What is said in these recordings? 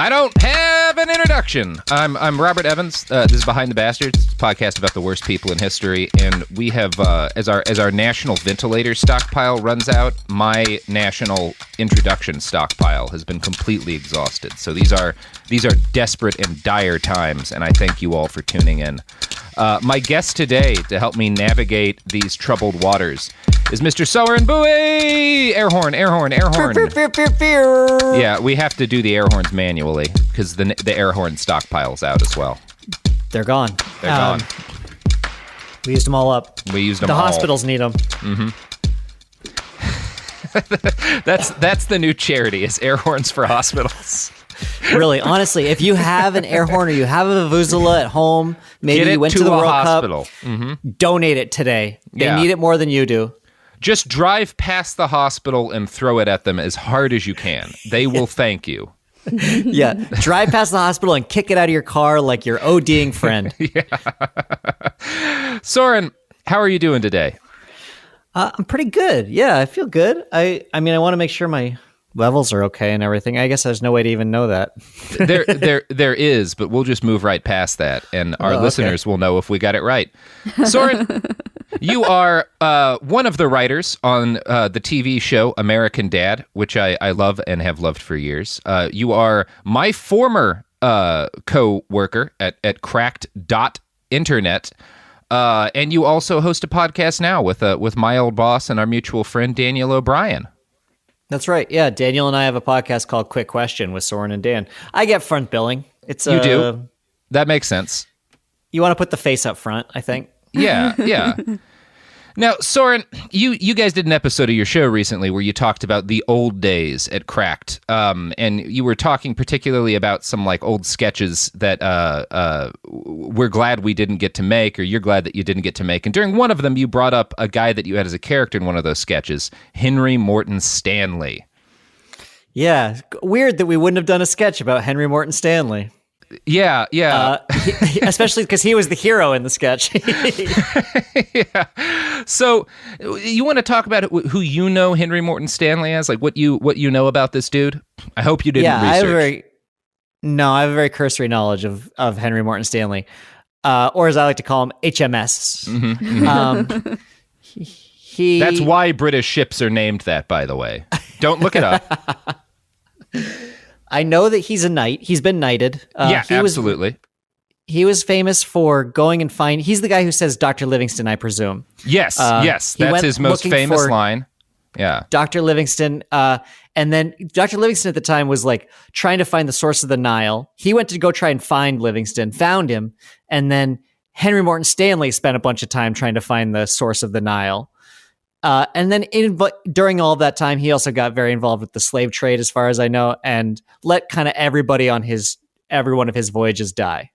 I don't have an introduction. I'm Robert Evans. This is Behind the Bastards, a podcast about the worst people in history, and we have as our national ventilator stockpile runs out, my national introduction stockpile has been completely exhausted. So these are desperate and dire times, and I thank you all for tuning in. My guest today to help me navigate these troubled waters is Mr. Soren Bowie! Air horn, air horn, air horn. Yeah, we have to do the air horns manually because the air horn stockpile's out as well. They're gone. They're gone. We used them all up. We used them the all. The hospitals need them. Mm-hmm. That's the new charity, is air horns for hospitals. Really, honestly, if you have an air horn or you have a vuvuzela at home, maybe you went to the World hospital. Cup, mm-hmm. Donate it today. They need it more than you do. Just drive past the hospital and throw it at them as hard as you can. They will thank you. Yeah, drive past the hospital and kick it out of your car like your ODing friend. Yeah. Soren, how are you doing today? I'm pretty good. Yeah, I feel good. I mean, I want to make sure my levels are okay and everything. I guess there's no way to even know that. There is, but we'll just move right past that, and our listeners will know if we got it right. Soren, you are one of the writers on the TV show American Dad, which I love and have loved for years. You are my former co-worker at cracked.internet. And you also host a podcast now with my old boss and our mutual friend, Daniel O'Brien. That's right. Yeah, Daniel and I have a podcast called Quick Question with Soren and Dan. I get front billing. You do? That makes sense. You want to put the face up front, I think. Yeah. Now, Soren, you guys did an episode of your show recently where you talked about the old days at Cracked, and you were talking particularly about some like old sketches that we're glad we didn't get to make, or you're glad that you didn't get to make. And during one of them, you brought up a guy that you had as a character in one of those sketches, Henry Morton Stanley. Yeah, weird that we wouldn't have done a sketch about Henry Morton Stanley. Yeah. Especially because he was the hero in the sketch. Yeah. So, you want to talk about who you know Henry Morton Stanley as, like what you know about this dude? I hope you didn't research. I have a very cursory knowledge of Henry Morton Stanley, or as I like to call him, HMS. Mm-hmm. That's why British ships are named that, by the way. Don't look it up. I know that he's a knight. He's been knighted. Absolutely. He was famous for going and find. He's the guy who says Dr. Livingston, I presume. Yes. That's his most famous line. Yeah. Dr. Livingston. And then Dr. Livingston at the time was like trying to find the source of the Nile. He went to go try and find Livingston, found him. And then Henry Morton Stanley spent a bunch of time trying to find the source of the Nile. And then during all of that time, he also got very involved with the slave trade, as far as I know, and let kind of everybody on every one of his voyages die.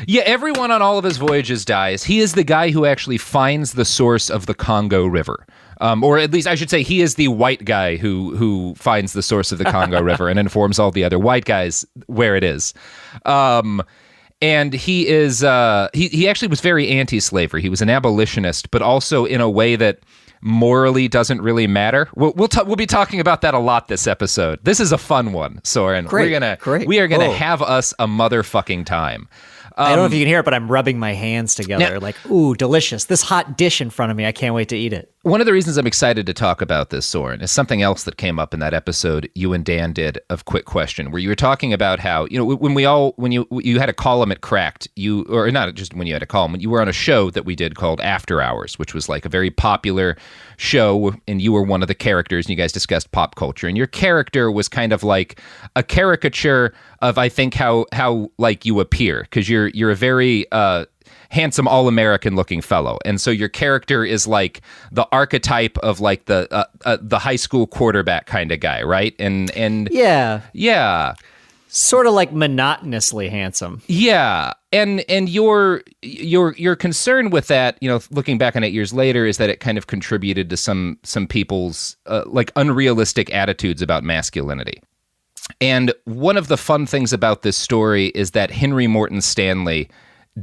Yeah, everyone on all of his voyages dies. He is the guy who actually finds the source of the Congo River. Or at least I should say he is the white guy who finds the source of the Congo River and informs all the other white guys where it is. And he is he actually was very anti-slavery. He was an abolitionist, but also in a way that morally doesn't really matter. We'll be talking about that a lot this episode. This is a fun one, Soren. Great. We are gonna have us a motherfucking time. I don't know if you can hear it, but I'm rubbing my hands together like, ooh, delicious. This hot dish in front of me. I can't wait to eat it. One of the reasons I'm excited to talk about this, Soren, is something else that came up in that episode you and Dan did of Quick Question, where you were talking about how, when you had a column at Cracked, or not just when you had a column, when you were on a show that we did called After Hours, which was like a very popular show, and you were one of the characters, and you guys discussed pop culture, and your character was kind of like a caricature of, I think, how like you appear, because you're a very handsome, all-American looking fellow, and so your character is like the archetype of like the high school quarterback kind of guy, right? And yeah, sort of like monotonously handsome. Yeah, and your concern with that, looking back on it years later, is that it kind of contributed to some people's like unrealistic attitudes about masculinity. And one of the fun things about this story is that Henry Morton Stanley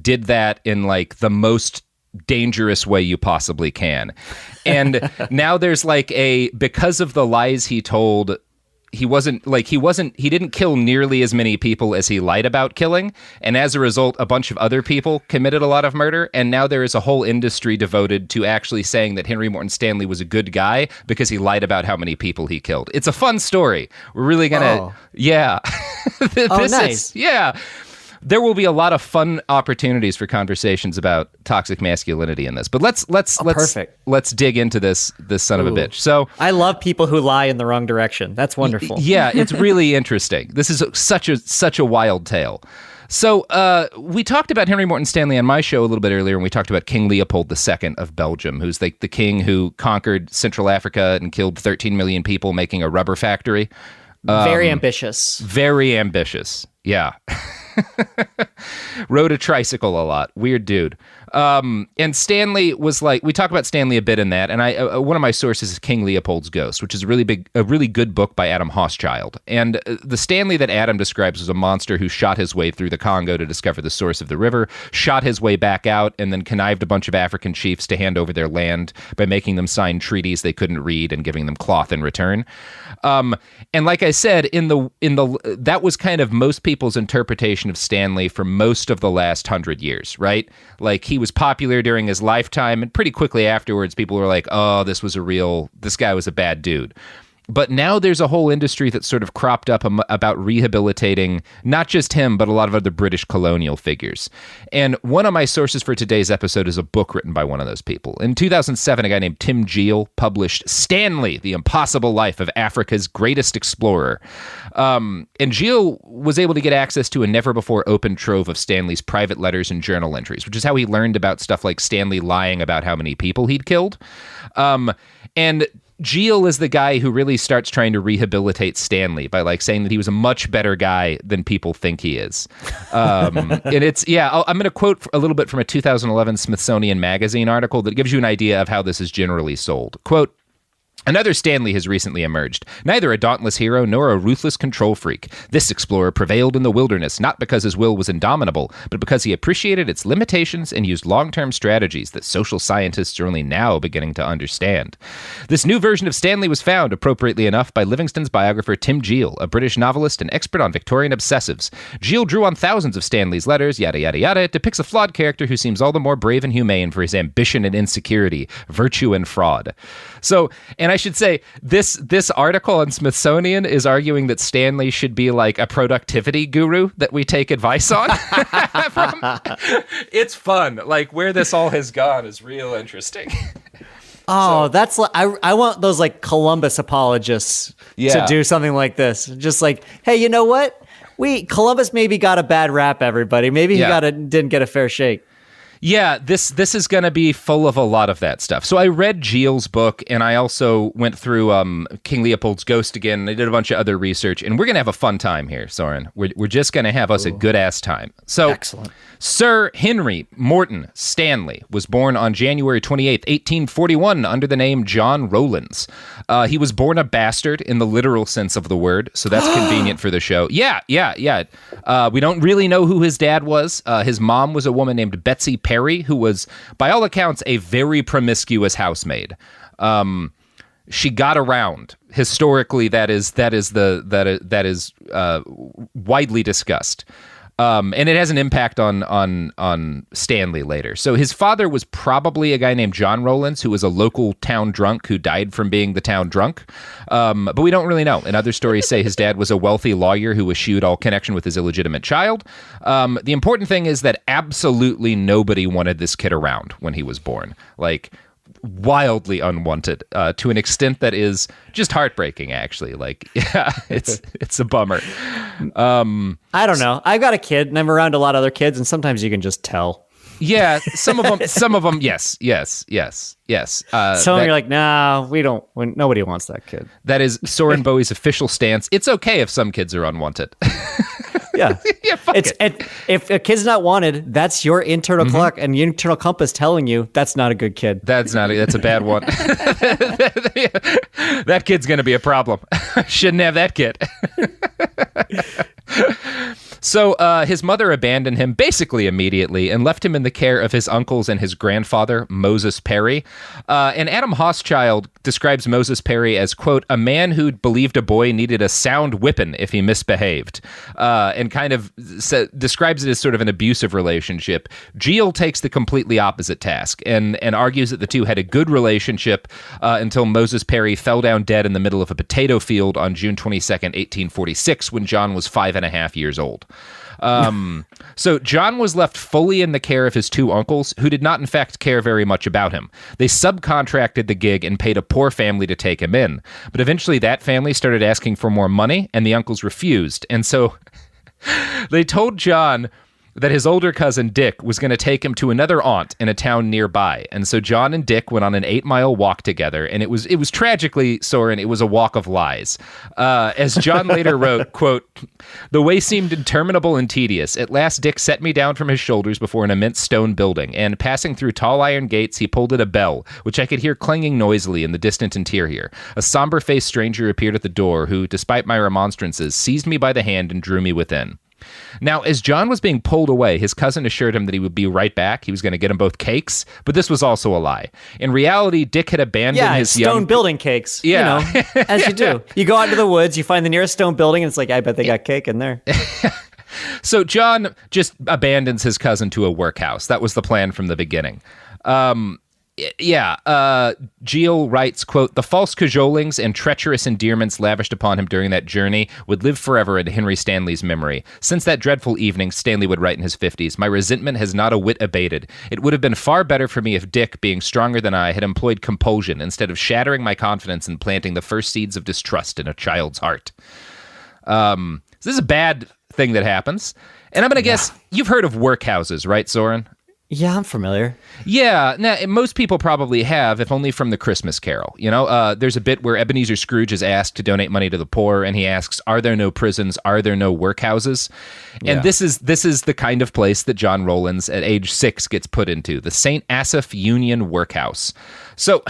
did that in like the most dangerous way you possibly can. And now there's like because of the lies he told he didn't kill nearly as many people as he lied about killing, and as a result a bunch of other people committed a lot of murder, and now there is a whole industry devoted to actually saying that Henry Morton Stanley was a good guy because he lied about how many people he killed. It's a fun story. We're really gonna nice. There will be a lot of fun opportunities for conversations about toxic masculinity in this. But let's dig into this son of a bitch. So I love people who lie in the wrong direction. That's wonderful. Yeah, it's really interesting. This is such a wild tale. So we talked about Henry Morton Stanley on my show a little bit earlier, and we talked about King Leopold II of Belgium, who's like the king who conquered Central Africa and killed 13 million people, making a rubber factory. Very ambitious. Very ambitious. Yeah. Rode a tricycle a lot. Weird dude. And Stanley was like, we talk about Stanley a bit in that, and I one of my sources is King Leopold's Ghost, which is a really good book by Adam Hochschild. And the Stanley that Adam describes was a monster who shot his way through the Congo to discover the source of the river, shot his way back out, and then connived a bunch of African chiefs to hand over their land by making them sign treaties they couldn't read and giving them cloth in return. And like I said, that was kind of most people's interpretation of Stanley for most of the last 100 years, right? Like, he was popular during his lifetime, and pretty quickly afterwards, people were like, oh, this guy was a bad dude. But now there's a whole industry that's sort of cropped up about rehabilitating not just him, but a lot of other British colonial figures. And one of my sources for today's episode is a book written by one of those people. In 2007, a guy named Tim Geel published Stanley, The Impossible Life of Africa's Greatest Explorer. And Geel was able to get access to a never-before-opened trove of Stanley's private letters and journal entries, which is how he learned about stuff like Stanley lying about how many people he'd killed. And Geel is the guy who really starts trying to rehabilitate Stanley by like saying that he was a much better guy than people think he is. And it's, I'm going to quote a little bit from a 2011 Smithsonian Magazine article that gives you an idea of how this is generally sold. Quote, another Stanley has recently emerged, neither a dauntless hero nor a ruthless control freak. This explorer prevailed in the wilderness, not because his will was indomitable, but because he appreciated its limitations and used long-term strategies that social scientists are only now beginning to understand. This new version of Stanley was found, appropriately enough, by Livingston's biographer Tim Geel, a British novelist and expert on Victorian obsessives. Geel drew on thousands of Stanley's letters, yada yada yada. It depicts a flawed character who seems all the more brave and humane for his ambition and insecurity, virtue and fraud. So, and I should say, this article on Smithsonian is arguing that Stanley should be like a productivity guru that we take advice on. It's fun. Like, where this all has gone is real interesting. Oh, that's like, I want those like Columbus apologists to do something like this. Just like, hey, you know what? Columbus maybe got a bad rap, everybody. Maybe he didn't get a fair shake. Yeah, this is going to be full of a lot of that stuff. So I read Geel's book, and I also went through King Leopold's Ghost again, and I did a bunch of other research, and we're going to have a fun time here, Soren. We're just going to have us a good-ass time. So, excellent. Sir Henry Morton Stanley was born on January 28th, 1841, under the name John Rowlands. He was born a bastard in the literal sense of the word, so that's convenient for the show. Yeah. We don't really know who his dad was. His mom was a woman named Betsy Perry, who was, by all accounts, a very promiscuous housemaid. She got around. Historically, that is widely discussed. And it has an impact on Stanley later. So his father was probably a guy named John Rowlands, who was a local town drunk who died from being the town drunk. But we don't really know. And other stories say his dad was a wealthy lawyer who eschewed all connection with his illegitimate child. The important thing is that absolutely nobody wanted this kid around when he was born. Like, wildly unwanted, to an extent that is just heartbreaking, actually. Like, yeah, it's a bummer. I don't know. I've got a kid, and I'm around a lot of other kids, and sometimes you can just tell. Yeah, some of them, yes. Some you're like, nah, nobody wants that kid. That is Soren Bowie's official stance. It's okay if some kids are unwanted. Yeah. Fuck it. If a kid's not wanted, that's your internal clock and your internal compass telling you that's not a good kid. That's a bad one. That kid's going to be a problem. Shouldn't have that kid. So his mother abandoned him basically immediately and left him in the care of his uncles and his grandfather, Moses Perry. And Adam Hochschild describes Moses Perry as, quote, a man who believed a boy needed a sound whipping if he misbehaved, and kind of describes it as sort of an abusive relationship. Geel takes the completely opposite task and argues that the two had a good relationship until Moses Perry fell down dead in the middle of a potato field on June 22nd, 1846, when John was 5.5 years old. So John was left fully in the care of his two uncles, who did not, in fact, care very much about him. They subcontracted the gig and paid a poor family to take him in. But eventually that family started asking for more money, and the uncles refused. And so they told John that his older cousin Dick was going to take him to another aunt in a town nearby. And so John and Dick went on an 8-mile walk together, and it was tragically, Soren, it was a walk of lies. As John later wrote, quote, the way seemed interminable and tedious. At last Dick set me down from his shoulders before an immense stone building, and passing through tall iron gates, he pulled at a bell, which I could hear clanging noisily in the distant interior. A somber-faced stranger appeared at the door, who, despite my remonstrances, seized me by the hand and drew me within. Now, as John was being pulled away, his cousin assured him that he would be right back. He was going to get him both cakes, but this was also a lie. In reality, Dick had abandoned his stone building cakes. Yeah. You know, as you do. You go out into the woods, you find the nearest stone building, and it's like, I bet they got cake in there. So John just abandons his cousin to a workhouse. That was the plan from the beginning. Geel writes, quote, the false cajolings and treacherous endearments lavished upon him during that journey would live forever in Henry Stanley's memory. Since that dreadful evening, Stanley would write in his 50s, my resentment has not a whit abated. It would have been far better for me if Dick, being stronger than I, had employed compulsion instead of shattering my confidence and planting the first seeds of distrust in a child's heart. So this is a bad thing that happens. And I'm going to guess you've heard of workhouses, right, Soren? Yeah, I'm familiar. Yeah, now, most people probably have, if only from the Christmas Carol. You know, there's a bit where Ebenezer Scrooge is asked to donate money to the poor, and he asks, are there no prisons? Are there no workhouses? And this is the kind of place that John Rowlands at age 6 gets put into, the St. Asaph Union Workhouse. So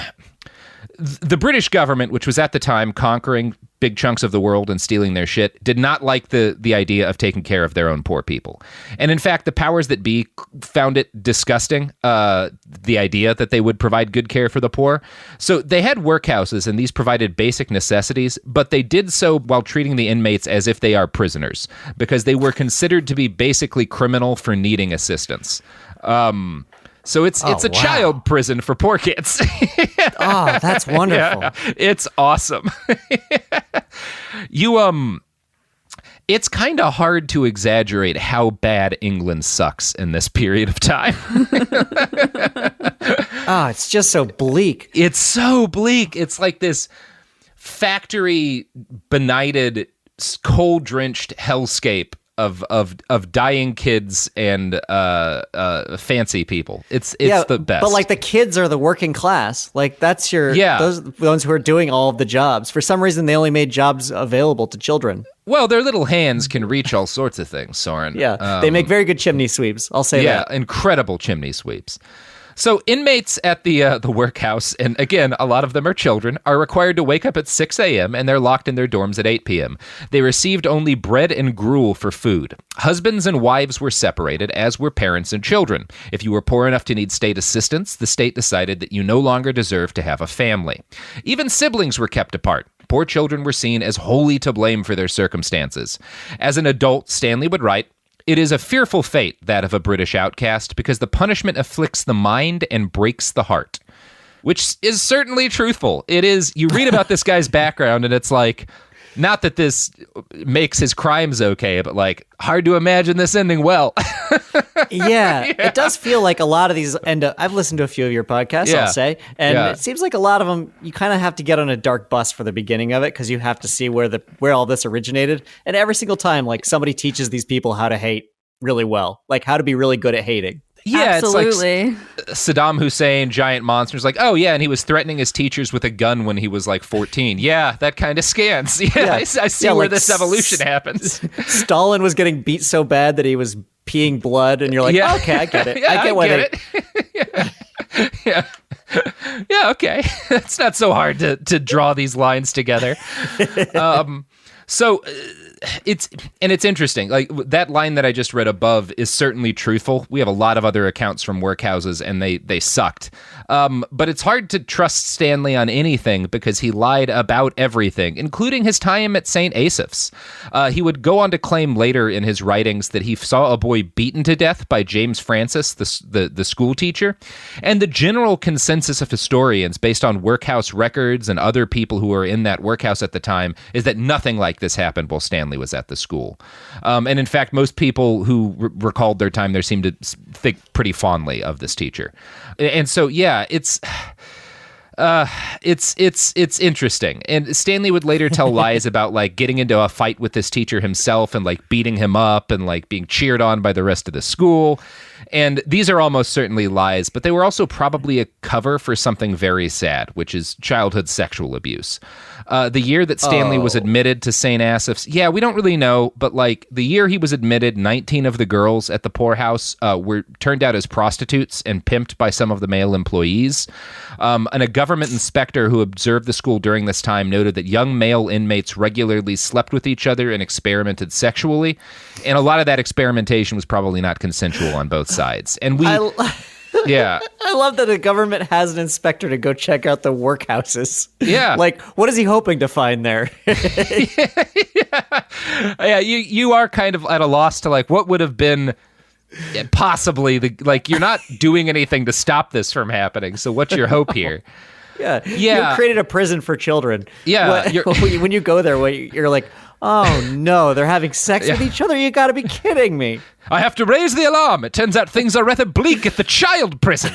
the British government, which was at the time conquering big chunks of the world and stealing their shit, did not like the idea of taking care of their own poor people. And in fact, the powers that be found it disgusting, the idea that they would provide good care for the poor. So they had workhouses, and these provided basic necessities, but they did so while treating the inmates as if they are prisoners, because they were considered to be basically criminal for needing assistance. So it's a child prison for poor kids. Oh, that's wonderful. Yeah, it's awesome. It's kind of hard to exaggerate how bad England sucks in this period of time. Oh, it's just so bleak. It's so bleak. It's like this factory benighted, coal-drenched hellscape of dying kids and fancy people. It's the best. But like the kids are the working class. Like that's those are the ones who are doing all of the jobs. For some reason, they only made jobs available to children. Well, their little hands can reach all sorts of things, Soren. Yeah, they make very good chimney sweeps. I'll say that. Yeah, incredible chimney sweeps. So inmates at the workhouse, and again, a lot of them are children, are required to wake up at 6 a.m. and they're locked in their dorms at 8 p.m. They received only bread and gruel for food. Husbands and wives were separated, as were parents and children. If you were poor enough to need state assistance, the state decided that you no longer deserved to have a family. Even siblings were kept apart. Poor children were seen as wholly to blame for their circumstances. As an adult, Stanley would write, it is a fearful fate, that of a British outcast, because the punishment afflicts the mind and breaks the heart. Which is certainly truthful. It is, you read about this guy's background, and it's like, not that this makes his crimes okay, but like, hard to imagine this ending well. Yeah, it does feel like a lot of these end up, I've listened to a few of your podcasts, I'll say, and it seems like a lot of them, you kind of have to get on a dark bus for the beginning of it, because you have to see where all this originated. And every single time, like, somebody teaches these people how to hate really well, like how to be really good at hating. Yeah, absolutely. It's like Saddam Hussein, giant monsters. Like, oh yeah, and he was threatening his teachers with a gun when he was like 14. Yeah, that kind of scans. Yeah, I see where this evolution happens. Stalin was getting beat so bad that he was peeing blood, and you're like, okay, I get it. Yeah, I get it. Yeah, okay. It's not so hard to draw these lines together. So it's interesting. Like that line that I just read above is certainly truthful. We have a lot of other accounts from workhouses, and they sucked. But it's hard to trust Stanley on anything because he lied about everything, including his time at St. Asaph's. He would go on to claim later in his writings that he saw a boy beaten to death by James Francis, the school teacher. And the general consensus of historians, based on workhouse records and other people who were in that workhouse at the time, is that nothing like this happened while Stanley was at the school. And in fact, most people who recalled their time there seemed to think pretty fondly of this teacher. And so, yeah, it's interesting. And Stanley would later tell lies about like getting into a fight with this teacher himself and like beating him up and like being cheered on by the rest of the school. And these are almost certainly lies, but they were also probably a cover for something very sad, which is childhood sexual abuse. The year that Stanley was admitted to St. Asaph's, yeah, we don't really know, but like the year he was admitted, 19 of the girls at the poorhouse were turned out as prostitutes and pimped by some of the male employees. And a government inspector who observed the school during this time noted that young male inmates regularly slept with each other and experimented sexually. And a lot of that experimentation was probably not consensual on both sides. And yeah. I love that the government has an inspector to go check out the workhouses. Yeah. Like, what is he hoping to find there? Yeah, you are kind of at a loss to like what would have been possibly you're not doing anything to stop this from happening. So what's your hope here? Yeah. You created a prison for children. Yeah. When you go there, you're like, oh no, they're having sex with each other? You gotta be kidding me. I have to raise the alarm. It turns out things are rather bleak at the child prison.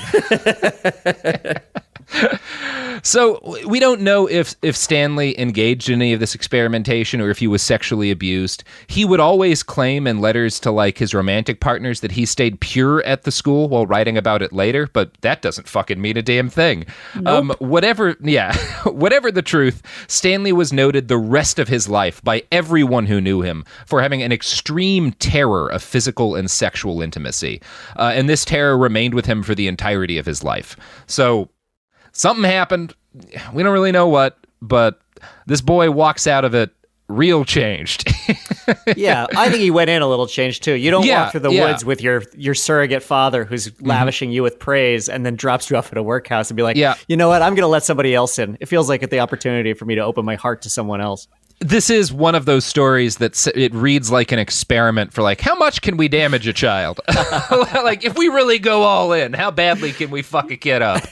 So we don't know if Stanley engaged in any of this experimentation or if he was sexually abused. He would always claim in letters to like his romantic partners that he stayed pure at the school while writing about it later, but that doesn't fucking mean a damn thing. Nope. Whatever the truth, Stanley was noted the rest of his life by everyone who knew him for having an extreme terror of physical and sexual intimacy. And this terror remained with him for the entirety of his life. So something happened. We don't really know what, but this boy walks out of it real changed. Yeah, I think he went in a little changed too. You don't walk through the woods with your surrogate father who's lavishing you with praise and then drops you off at a workhouse and be like, you know what, I'm going to let somebody else in. It feels like the opportunity for me to open my heart to someone else. This is one of those stories that it reads like an experiment for like, how much can we damage a child? Like, if we really go all in, how badly can we fuck a kid up?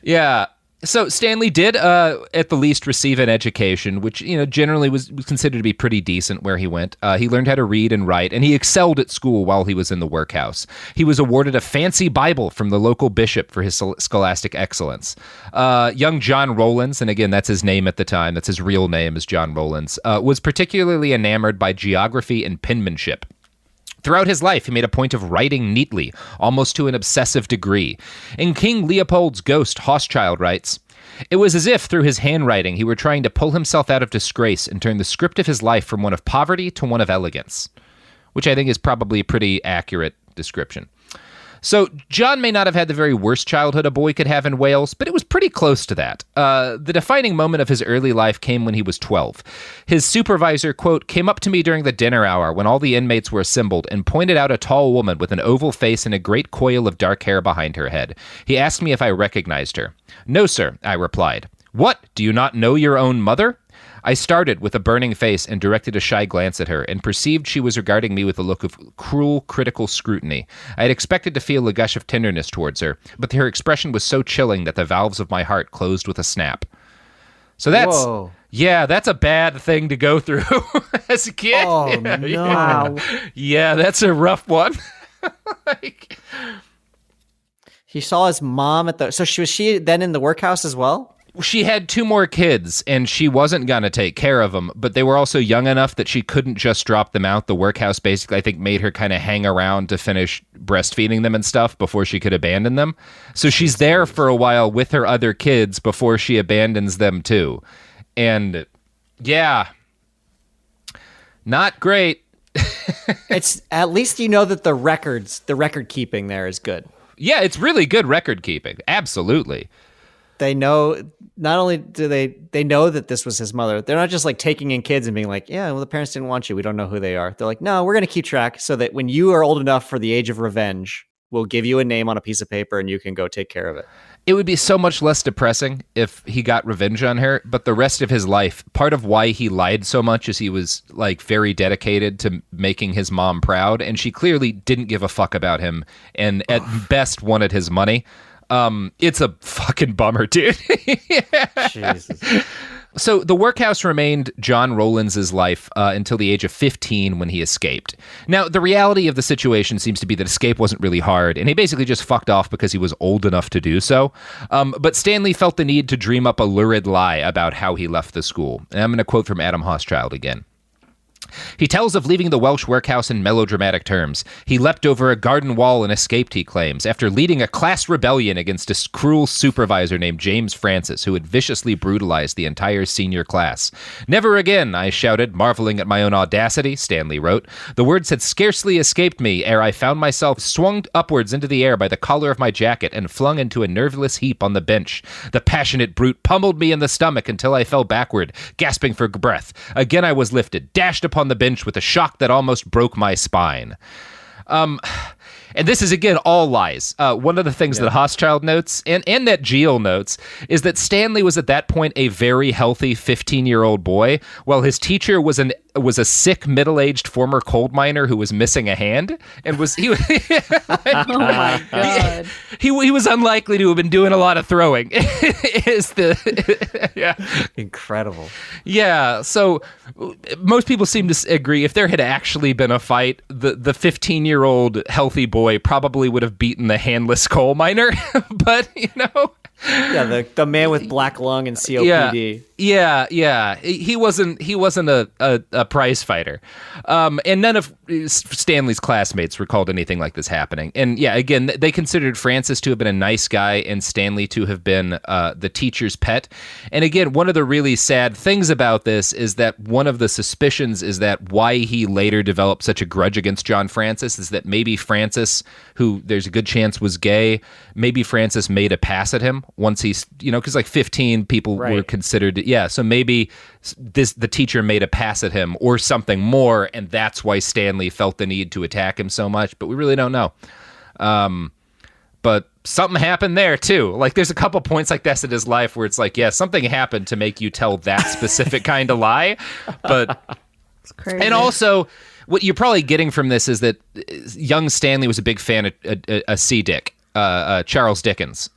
Yeah. So Stanley did, at the least, receive an education, which generally was considered to be pretty decent where he went. He learned how to read and write, and he excelled at school while he was in the workhouse. He was awarded a fancy Bible from the local bishop for his scholastic excellence. Young John Rowlands, and again, that's his name at the time, that's his real name is John Rowlands, was particularly enamored by geography and penmanship. Throughout his life, he made a point of writing neatly, almost to an obsessive degree. In King Leopold's Ghost, Hochschild writes, "It was as if, through his handwriting, he were trying to pull himself out of disgrace and turn the script of his life from one of poverty to one of elegance," which I think is probably a pretty accurate description. So John may not have had the very worst childhood a boy could have in Wales, but it was pretty close to that. The defining moment of his early life came when he was 12. His supervisor, quote, "came up to me during the dinner hour when all the inmates were assembled and pointed out a tall woman with an oval face and a great coil of dark hair behind her head. He asked me if I recognized her. 'No, sir,' I replied. 'What? Do you not know your own mother?' I started with a burning face and directed a shy glance at her and perceived she was regarding me with a look of cruel, critical scrutiny. I had expected to feel a gush of tenderness towards her, but her expression was so chilling that the valves of my heart closed with a snap." So that's... Whoa. Yeah, that's a bad thing to go through as a kid. Oh, no. Yeah, that's a rough one. He saw his mom at the... So was she then in the workhouse as well? She had 2 more kids, and she wasn't going to take care of them, but they were also young enough that she couldn't just drop them out. The workhouse basically, I think, made her kind of hang around to finish breastfeeding them and stuff before she could abandon them. So she's there for a while with her other kids before she abandons them, too. And, yeah, not great. It's at least you know that the record keeping there is good. Yeah, it's really good record keeping. Absolutely. they know, not only do they know that this was his mother, they're not just like taking in kids and being like, yeah, well, the parents didn't want you, we don't know who they are. They're like, no, we're going to keep track so that when you are old enough for the age of revenge, we'll give you a name on a piece of paper and you can go take care of it. It would be so much less depressing if he got revenge on her, but the rest of his life, part of why he lied so much is he was like very dedicated to making his mom proud, and she clearly didn't give a fuck about him and at best wanted his money. It's a fucking bummer, dude. Jesus. So the workhouse remained John Rowlands' life until the age of 15 when he escaped. Now, the reality of the situation seems to be that escape wasn't really hard, and he basically just fucked off because he was old enough to do so. But Stanley felt the need to dream up a lurid lie about how he left the school. And I'm going to quote from Adam Hochschild again. He tells of leaving the Welsh workhouse in melodramatic terms. He leapt over a garden wall and escaped, he claims, after leading a class rebellion against a cruel supervisor named James Francis, who had viciously brutalized the entire senior class. Never again, I shouted, marveling at my own audacity, Stanley wrote. The words had scarcely escaped me ere I found myself swung upwards into the air by the collar of my jacket and flung into a nerveless heap on the bench. The passionate brute pummeled me in the stomach until I fell backward, gasping for breath. Again I was lifted, dashed upon the bench with a shock that almost broke my spine. And this is, again, all lies. One of the things that Hochschild notes, and that Geel notes, is that Stanley was at that point a very healthy 15-year-old boy, while his teacher was a sick, middle-aged former coal miner who was missing a hand, and oh my God. He was unlikely to have been doing a lot of throwing. Incredible. Yeah, so most people seem to agree if there had actually been a fight, the 15-year-old healthy boy probably would have beaten the handless coal miner, but Yeah, the man with black lung and COPD. Yeah. He wasn't a prize fighter. And none of Stanley's classmates recalled anything like this happening. And yeah, again, they considered Francis to have been a nice guy and Stanley to have been the teacher's pet. And again, one of the really sad things about this is that one of the suspicions is that why he later developed such a grudge against John Francis is that maybe Francis, who there's a good chance was gay, maybe Francis made a pass at him once he's, because like 15 people were considered, so maybe the teacher made a pass at him or something more, and that's why Stanley felt the need to attack him so much, but we really don't know. But something happened there too. Like there's a couple points like this in his life where it's like, yeah, something happened to make you tell that specific kind of lie, but it's crazy. And also, what you're probably getting from this is that young Stanley was a big fan of C. Dick, Charles Dickens.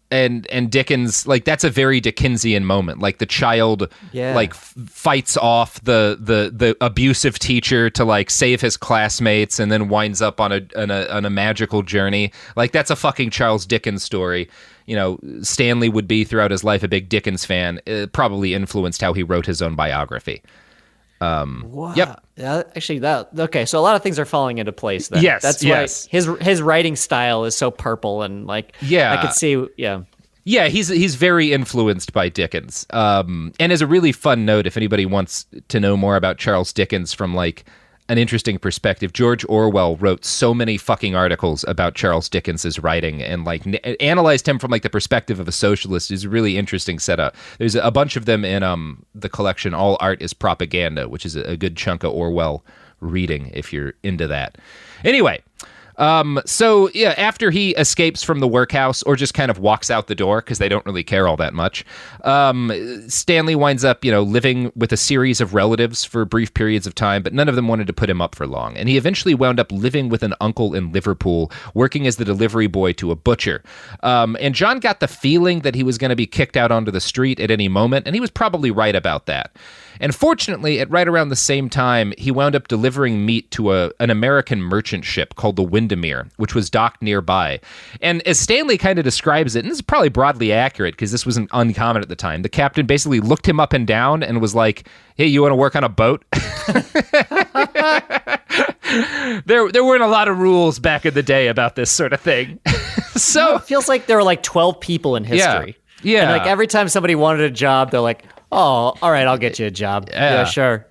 And Dickens, like that's a very Dickensian moment. Like the child, fights off the abusive teacher to like save his classmates, and then winds up on a magical journey. Like that's a fucking Charles Dickens story. Stanley would be throughout his life a big Dickens fan. It probably influenced how he wrote his own biography. Wow. Yep. Yeah, actually, okay. So a lot of things are falling into place. Then. Yes. That's why his writing style is so purple and like. Yeah. I could see. Yeah. Yeah, he's very influenced by Dickens. And as a really fun note, if anybody wants to know more about Charles Dickens from like an interesting perspective, George Orwell wrote so many fucking articles about Charles Dickens's writing and like analyzed him from like the perspective of a socialist. It's a really interesting setup. There's a bunch of them in the collection All Art is Propaganda, which is a good chunk of Orwell reading if you're into that. Anyway, so yeah, after he escapes from the workhouse or just kind of walks out the door because they don't really care all that much, Stanley winds up, living with a series of relatives for brief periods of time, but none of them wanted to put him up for long. And he eventually wound up living with an uncle in Liverpool, working as the delivery boy to a butcher. And John got the feeling that he was going to be kicked out onto the street at any moment, and he was probably right about that. And fortunately, at right around the same time, he wound up delivering meat to an American merchant ship called the Windermere, which was docked nearby. And as Stanley kind of describes it, and this is probably broadly accurate because this wasn't uncommon at the time, the captain basically looked him up and down and was like, hey, you want to work on a boat? There weren't a lot of rules back in the day about this sort of thing. So it feels like there were like 12 people in history. Yeah. And like every time somebody wanted a job, they're like, oh, all right, I'll get you a job. Yeah, sure.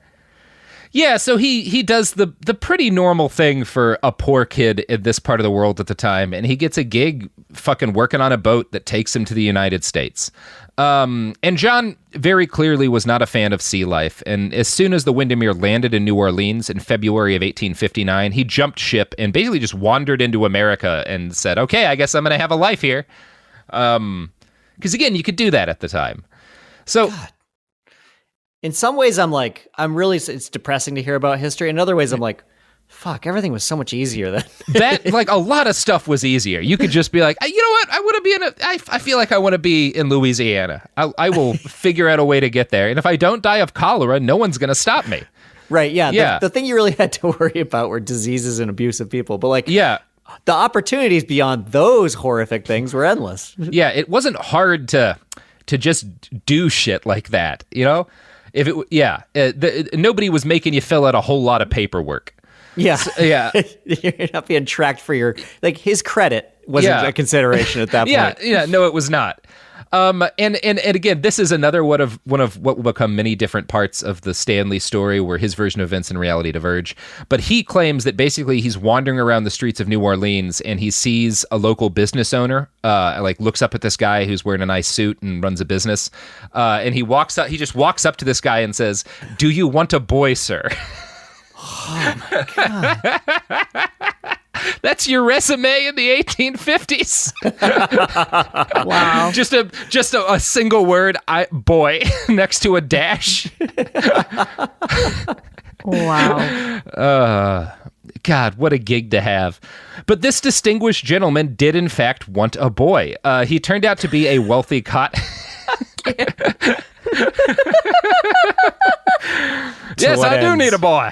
Yeah, so he does the pretty normal thing for a poor kid in this part of the world at the time, and he gets a gig fucking working on a boat that takes him to the United States. And John very clearly was not a fan of sea life, and as soon as the Windermere landed in New Orleans in February of 1859, he jumped ship and basically just wandered into America and said, okay, I guess I'm going to have a life here. Because again, you could do that at the time. So... God. In some ways, it's depressing to hear about history. In other ways, I'm like, fuck, everything was so much easier then. That, like, a lot of stuff was easier. You could just be like, you know what? I want to be I feel like I want to be in Louisiana. I will figure out a way to get there. And if I don't die of cholera, no one's going to stop me. Right, yeah. The thing you really had to worry about were diseases and abusive people. But, like, yeah, the opportunities beyond those horrific things were endless. Yeah, it wasn't hard to just do shit like that, you know? If it, nobody was making you fill out a whole lot of paperwork. Yeah, so, yeah. You're not being tracked for his credit wasn't a consideration at that point. Yeah, no, it was not. And again, this is another one of what will become many different parts of the Stanley story where his version of events and reality diverge. But he claims that basically he's wandering around the streets of New Orleans and he sees a local business owner, looks up at this guy who's wearing a nice suit and runs a business. And he just walks up to this guy and says, "Do you want a boy, sir?" Oh my God. That's your resume in the 1850s. Wow. Just a single word, boy, next to a dash. Wow. God, what a gig to have. But this distinguished gentleman did in fact want a boy. He turned out to be a wealthy Yes, I do need a boy.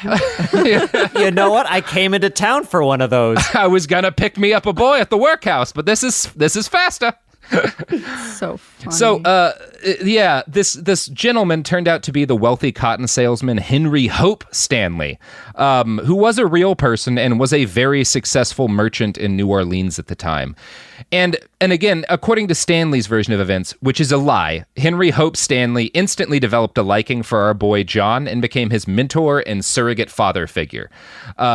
You know what? I came into town for one of those. I was gonna pick me up a boy at the workhouse, but this is faster. So funny. So, this gentleman turned out to be the wealthy cotton salesman Henry Hope Stanley, who was a real person and was a very successful merchant in New Orleans at the time. And again, according to Stanley's version of events, which is a lie, Henry Hope Stanley instantly developed a liking for our boy John and became his mentor and surrogate father figure.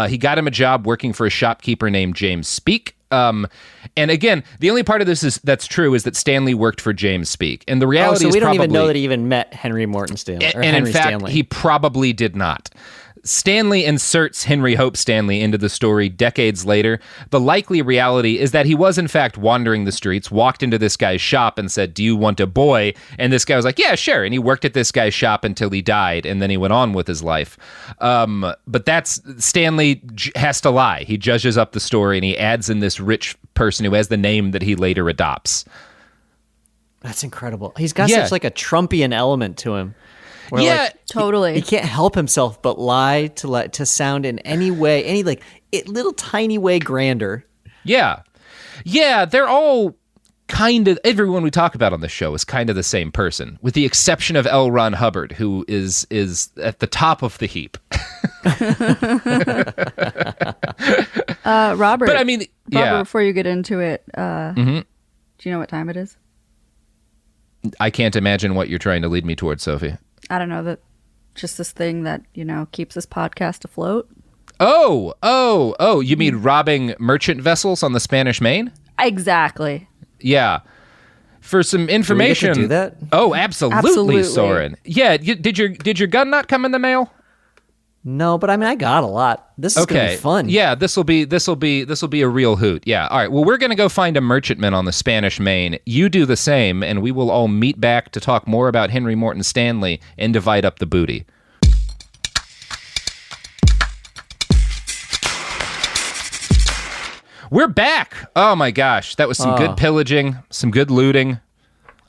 He got him a job working for a shopkeeper named James Speake. And again, the only part of this that's true is that Stanley worked for James Speake, and the reality is we don't even know that he even met Henry Morton Stanley. And in fact, he probably did not. Stanley inserts Henry Hope Stanley into the story decades later. The likely reality is that he was in fact wandering the streets, walked into this guy's shop and said, "Do you want a boy?" And this guy was like, "Yeah, sure." And he worked at this guy's shop until he died, and then he went on with his life. But Stanley has to lie. He judges up the story and he adds in this rich person who has the name that he later adopts. That's incredible. He's got such like a Trumpian element to him. Where, totally. He can't help himself but lie to sound in any way, little tiny way grander. Yeah. Yeah, they're all kind of, everyone we talk about on the show is kind of the same person, with the exception of L. Ron Hubbard, who is at the top of the heap. Robert. But I mean, Robert, before you get into it, do you know what time it is? I can't imagine what you're trying to lead me towards, Sophie. I don't know, that just this thing that, keeps this podcast afloat. Oh, you mean robbing merchant vessels on the Spanish Main? Exactly. Yeah. For some information. Do we get to do that? Oh, absolutely, Soren. Yeah, did your gun not come in the mail? No, but I mean, I got a lot. This is gonna be fun. Yeah, this will be a real hoot. Yeah. All right. Well, we're gonna go find a merchantman on the Spanish Main. You do the same, and we will all meet back to talk more about Henry Morton Stanley and divide up the booty. We're back. Oh my gosh, that was some good pillaging, some good looting.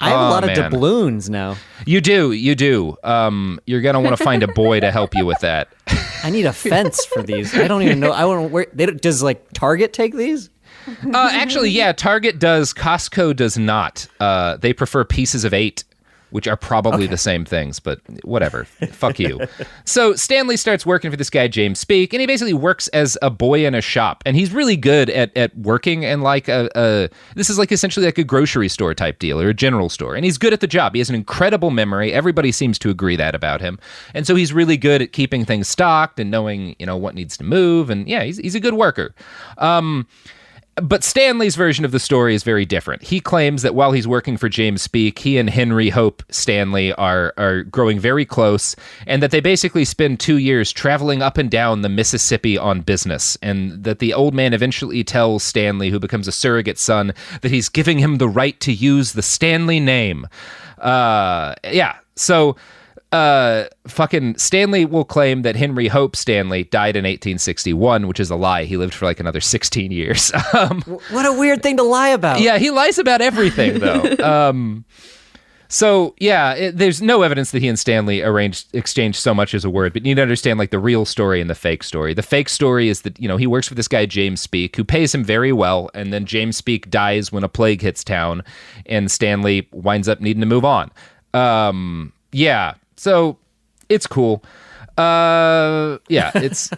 I have a lot of doubloons now. You do. You're going to want to find a boy to help you with that. I need a fence for these. I don't even know. I want to where does Target take these? Actually, yeah, Target does. Costco does not. They prefer pieces of 8. which are probably the same things, but whatever. Fuck you. So Stanley starts working for this guy, James Speake, and he basically works as a boy in a shop. And he's really good at working in like this is like essentially like a grocery store type deal or a general store. And he's good at the job. He has an incredible memory. Everybody seems to agree that about him. And so he's really good at keeping things stocked and knowing, what needs to move. And yeah, he's a good worker. But Stanley's version of the story is very different. He claims that while he's working for James Speake, he and Henry Hope Stanley are growing very close, and that they basically spend 2 years traveling up and down the Mississippi on business, and that the old man eventually tells Stanley, who becomes a surrogate son, that he's giving him the right to use the Stanley name. So fucking Stanley will claim that Henry Hope Stanley died in 1861, which is a lie. He lived for like another 16 years. What a weird thing to lie about. Yeah, he lies about everything, though. There's no evidence that he and Stanley exchanged so much as a word, but you need to understand like the real story and the fake story. The fake story is that, he works for this guy, James Speake, who pays him very well, and then James Speake dies when a plague hits town, and Stanley winds up needing to move on. So it's cool. It's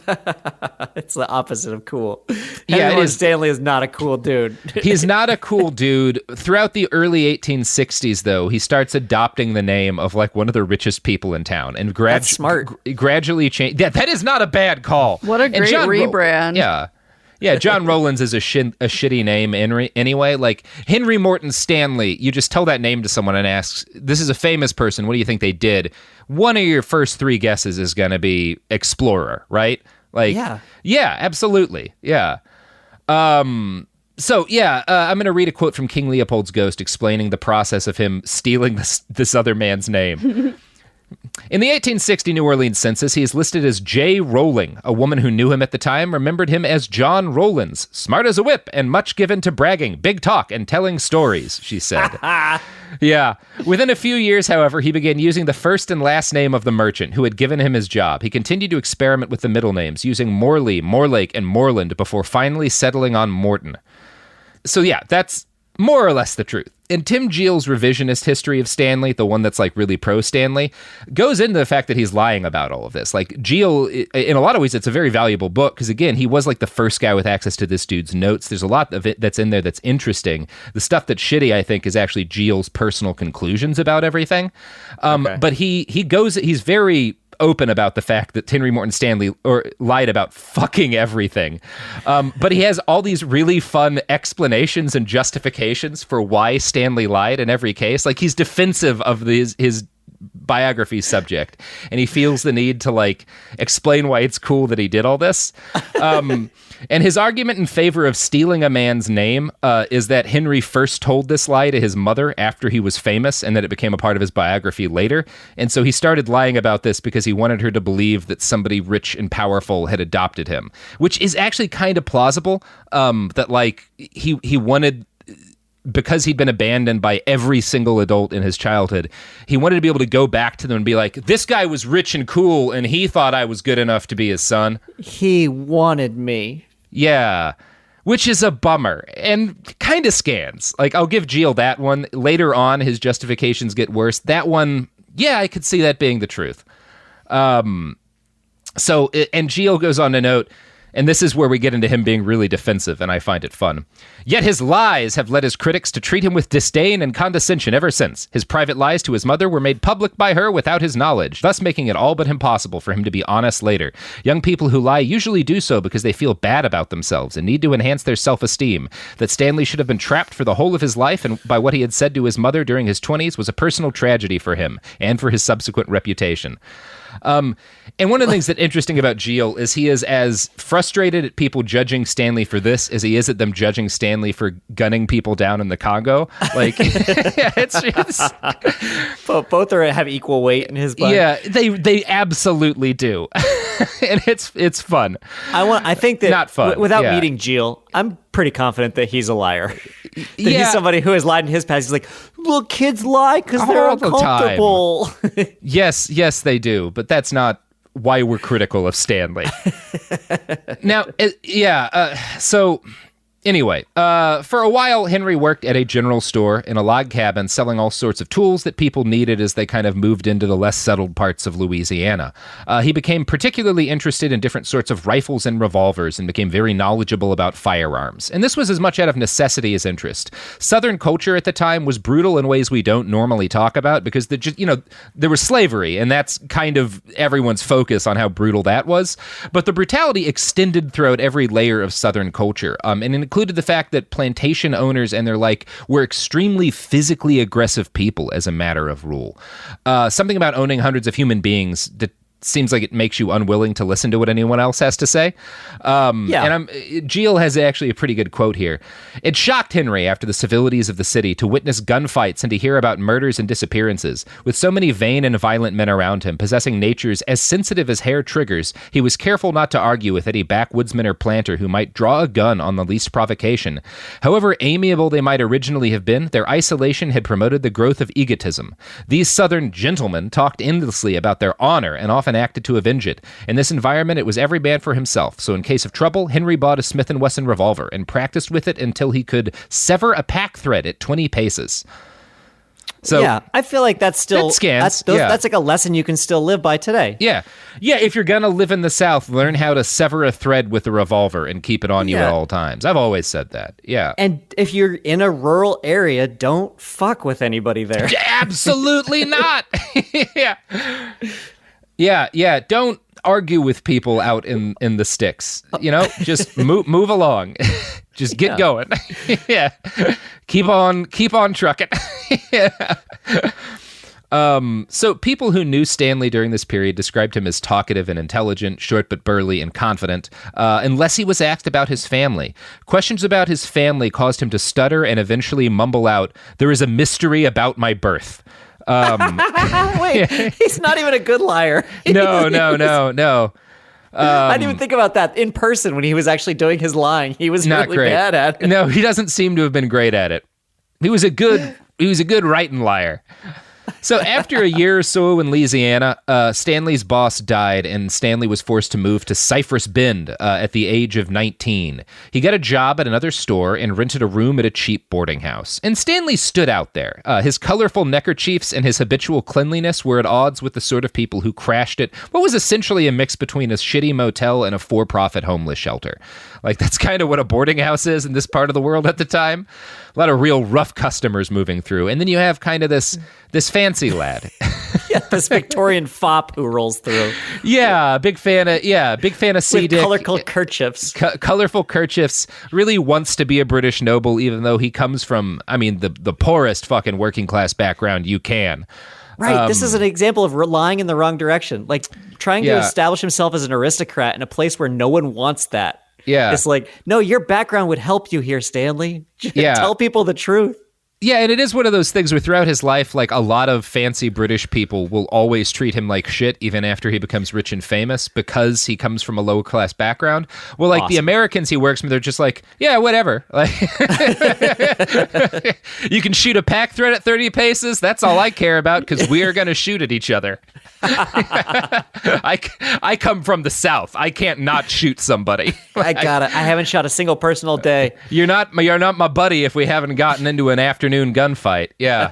it's the opposite of cool. Henry Stanley is not a cool dude. He's not a cool dude. Throughout the early 1860s, though, he starts adopting the name of like one of the richest people in town, and That's smart. Gradually change. Yeah, that is not a bad call. What a great rebrand. Yeah, John Rowlands is a shitty name anyway. Like Henry Morton Stanley, you just tell that name to someone and ask, this is a famous person, what do you think they did? One of your first three guesses is going to be explorer, right? Like, yeah, absolutely. Yeah. I'm going to read a quote from King Leopold's Ghost explaining the process of him stealing this other man's name. In the 1860 New Orleans census, he is listed as J. Rowling. A woman who knew him at the time remembered him as John Rowlands, smart as a whip and much given to bragging, big talk, and telling stories, she said. Yeah. Within a few years, however, he began using the first and last name of the merchant who had given him his job. He continued to experiment with the middle names, using Morley, Morlake, and Moreland before finally settling on Morton. So yeah, that's more or less the truth. And Tim Jeal's revisionist history of Stanley, the one that's like really pro-Stanley, goes into the fact that he's lying about all of this. Like Jeal, in a lot of ways, it's a very valuable book because, again, he was like the first guy with access to this dude's notes. There's a lot of it that's in there that's interesting. The stuff that's shitty, I think, is actually Jeal's personal conclusions about everything. But he's very open about the fact that Henry Morton Stanley lied about fucking everything. But he has all these really fun explanations and justifications for why Stanley lied in every case. Like he's defensive of his biography subject, and he feels the need to like explain why it's cool that he did all this. And his argument in favor of stealing a man's name is that Henry first told this lie to his mother after he was famous, and that it became a part of his biography later. And so he started lying about this because he wanted her to believe that somebody rich and powerful had adopted him, which is actually kind of plausible. That like he wanted, because he'd been abandoned by every single adult in his childhood, he wanted to be able to go back to them and be like, this guy was rich and cool, and he thought I was good enough to be his son. He wanted me. Yeah, which is a bummer and kind of scans. Like, I'll give Jeal that one. Later on, his justifications get worse. That one, yeah, I could see that being the truth. And Jeal goes on to note, and this is where we get into him being really defensive, and I find it fun. Yet his lies have led his critics to treat him with disdain and condescension ever since. His private lies to his mother were made public by her without his knowledge, thus making it all but impossible for him to be honest later. Young people who lie usually do so because they feel bad about themselves and need to enhance their self-esteem. That Stanley should have been trapped for the whole of his life and by what he had said to his mother during his 20s was a personal tragedy for him and for his subsequent reputation. And one of the things that's interesting about Jeal is he is as frustrated at people judging Stanley for this as he is at them judging Stanley for gunning people down in the Congo. Like, yeah, it's both have equal weight in his book. Yeah, they absolutely do, and it's fun. I think that not fun without meeting Jeal, I'm pretty confident that he's a liar. He's somebody who has lied in his past. He's like, look, kids lie because they're uncomfortable. Yes, they do, but that's not why we're critical of Stanley. Now, so Anyway, for a while, Henry worked at a general store in a log cabin selling all sorts of tools that people needed as they kind of moved into the less settled parts of Louisiana. He became particularly interested in different sorts of rifles and revolvers and became very knowledgeable about firearms. And this was as much out of necessity as interest. Southern culture at the time was brutal in ways we don't normally talk about because there was slavery, and that's kind of everyone's focus on how brutal that was. But the brutality extended throughout every layer of Southern culture, and included the fact that plantation owners and their like were extremely physically aggressive people as a matter of rule. Something about owning hundreds of human beings that seems like it makes you unwilling to listen to what anyone else has to say. And Geel has actually a pretty good quote here. It shocked Henry after the civilities of the city to witness gunfights and to hear about murders and disappearances. With so many vain and violent men around him, possessing natures as sensitive as hair triggers, he was careful not to argue with any backwoodsman or planter who might draw a gun on the least provocation. However amiable they might originally have been, their isolation had promoted the growth of egotism. These Southern gentlemen talked endlessly about their honor and often acted to avenge it. In this environment, it was every man for himself. So in case of trouble, Henry bought a Smith & Wesson revolver and practiced with it until he could sever a pack thread at 20 paces. So yeah, I feel like that's still that's like a lesson you can still live by today. Yeah. If you're gonna live in the South, learn how to sever a thread with a revolver and keep it on you at all times. I've always said that. Yeah. And if you're in a rural area, don't fuck with anybody there. Absolutely not. Yeah. Don't argue with people out in the sticks. Just move along. Just get going. Yeah. Keep on trucking. Yeah. So people who knew Stanley during this period described him as talkative and intelligent, short but burly and confident, unless he was asked about his family. Questions about his family caused him to stutter and eventually mumble out, "There is a mystery about my birth." Wait, he's not even a good liar. No. I didn't even think about that in person when he was actually doing his lying. He was not really great. bad at it. No, he doesn't seem to have been great at it. He was a good writing liar. So after a year or so in Louisiana, Stanley's boss died, and Stanley was forced to move to Cypress Bend at the age of 19. He got a job at another store and rented a room at a cheap boarding house. And Stanley stood out there. His colorful neckerchiefs and his habitual cleanliness were at odds with the sort of people who crashed at what was essentially a mix between a shitty motel and a for-profit homeless shelter. Like, that's kind of what a boarding house is in this part of the world at the time. A lot of real rough customers moving through. And then you have kind of this fancy lad. This Victorian fop who rolls through. Big fan of C-Dick. With colorful kerchiefs. Colorful kerchiefs. Really wants to be a British noble, even though he comes from, the poorest fucking working class background you can. Right. This is an example of relying in the wrong direction. Like, trying to establish himself as an aristocrat in a place where no one wants that. Yeah. It's like, no, your background would help you here, Stanley. Tell people the truth. Yeah, and it is one of those things where throughout his life, like, a lot of fancy British people will always treat him like shit even after he becomes rich and famous because he comes from a low-class background. Well, like, the Americans he works with, they're just like, yeah, whatever. Like, you can shoot a pack thread at 30 paces? That's all I care about because we are going to shoot at each other. I come from the South. I can't not shoot somebody. I got it. I haven't shot a single person all day. You're not my buddy if we haven't gotten into an afternoon gunfight. Yeah.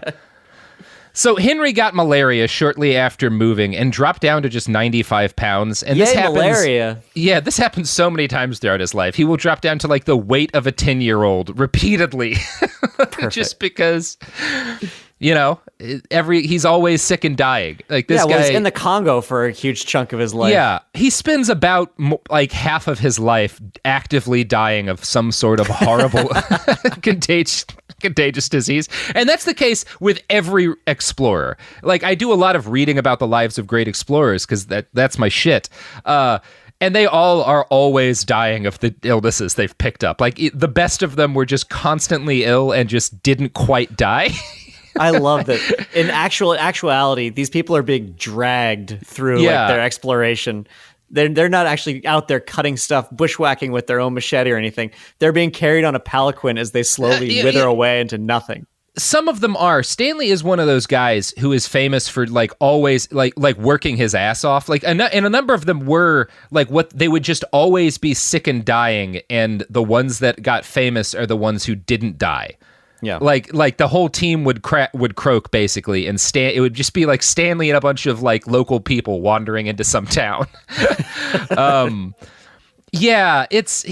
So Henry got malaria shortly after moving and dropped down to just 95 pounds. And this happens, malaria. Yeah, this happens so many times throughout his life. He will drop down to like the weight of a 10-year-old repeatedly. Just because, he's always sick and dying. Like this guy was in the Congo for a huge chunk of his life. Yeah, he spends about like half of his life actively dying of some sort of horrible contagious disease. And that's the case with every explorer. Like, I do a lot of reading about the lives of great explorers because that's my shit. And they all are always dying of the illnesses they've picked up. Like, the best of them were just constantly ill and just didn't quite die. I love that. In actuality, these people are being dragged through their exploration. They're not actually out there cutting stuff, bushwhacking with their own machete or anything. They're being carried on a palanquin as they slowly wither away into nothing. Some of them are. Stanley is one of those guys who is famous for like always like working his ass off. Like, and a number of them were like what they would just always be sick and dying, and the ones that got famous are the ones who didn't die. Yeah, like the whole team would croak basically, and it would just be like Stanley and a bunch of like local people wandering into some town. Yeah, it's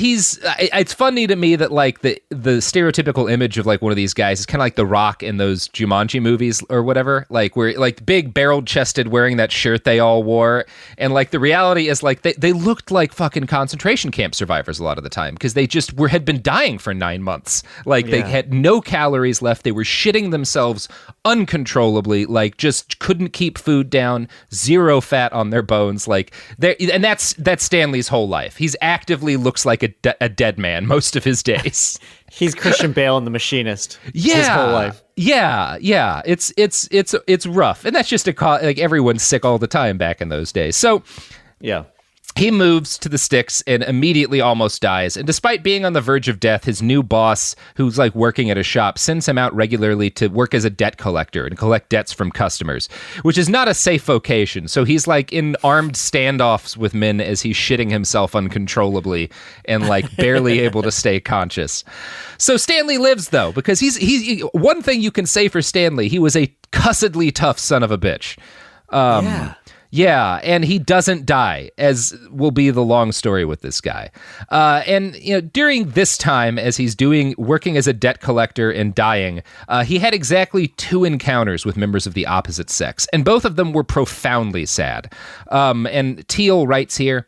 funny to me that like the stereotypical image of like one of these guys is kind of like The Rock in those Jumanji movies or whatever, like where like big barrel chested wearing that shirt they all wore, and like the reality is like they looked like fucking concentration camp survivors a lot of the time because they just had been dying for 9 months, like they had no calories left, they were shitting themselves uncontrollably, like just couldn't keep food down, zero fat on their bones, like and that's Stanley's whole life. He's actively looks like a dead man most of his days. He's Christian Bale in The Machinist. Yeah, his whole life. Yeah. It's rough, and that's just like everyone's sick all the time back in those days. So yeah. He moves to the sticks and immediately almost dies. And despite being on the verge of death, his new boss, who's like working at a shop, sends him out regularly to work as a debt collector and collect debts from customers, which is not a safe vocation. So he's like in armed standoffs with men as he's shitting himself uncontrollably and like barely able to stay conscious. So Stanley lives though, because he's one thing you can say for Stanley, he was a cussedly tough son of a bitch. Yeah, and he doesn't die, as will be the long story with this guy. And during this time, as he's working as a debt collector and dying, he had exactly 2 encounters with members of the opposite sex, and both of them were profoundly sad. And Teal writes here,